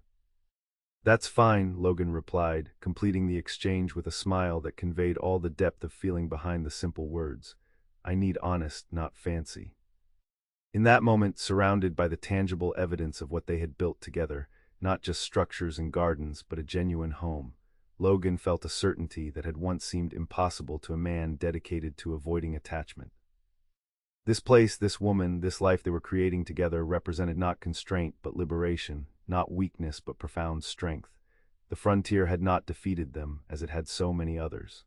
"That's fine," Logan replied, completing the exchange with a smile that conveyed all the depth of feeling behind the simple words. "I need honest, not fancy." In that moment, surrounded by the tangible evidence of what they had built together, not just structures and gardens, but a genuine home, Logan felt a certainty that had once seemed impossible to a man dedicated to avoiding attachment. This place, this woman, this life they were creating together represented not constraint but liberation, not weakness but profound strength. The frontier had not defeated them, as it had so many others.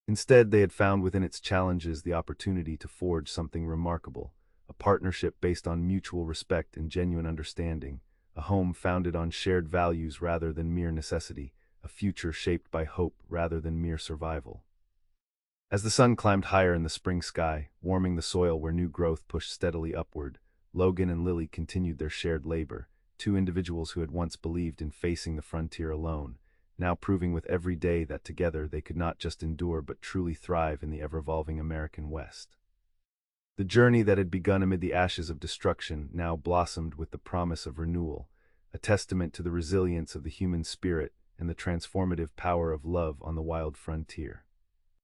Instead, they had found within its challenges the opportunity to forge something remarkable, a partnership based on mutual respect and genuine understanding, a home founded on shared values rather than mere necessity, a future shaped by hope rather than mere survival. As the sun climbed higher in the spring sky, warming the soil where new growth pushed steadily upward, Logan and Lily continued their shared labor, two individuals who had once believed in facing the frontier alone, now proving with every day that together they could not just endure but truly thrive in the ever-evolving American West. The journey that had begun amid the ashes of destruction now blossomed with the promise of renewal, a testament to the resilience of the human spirit and the transformative power of love on the wild frontier.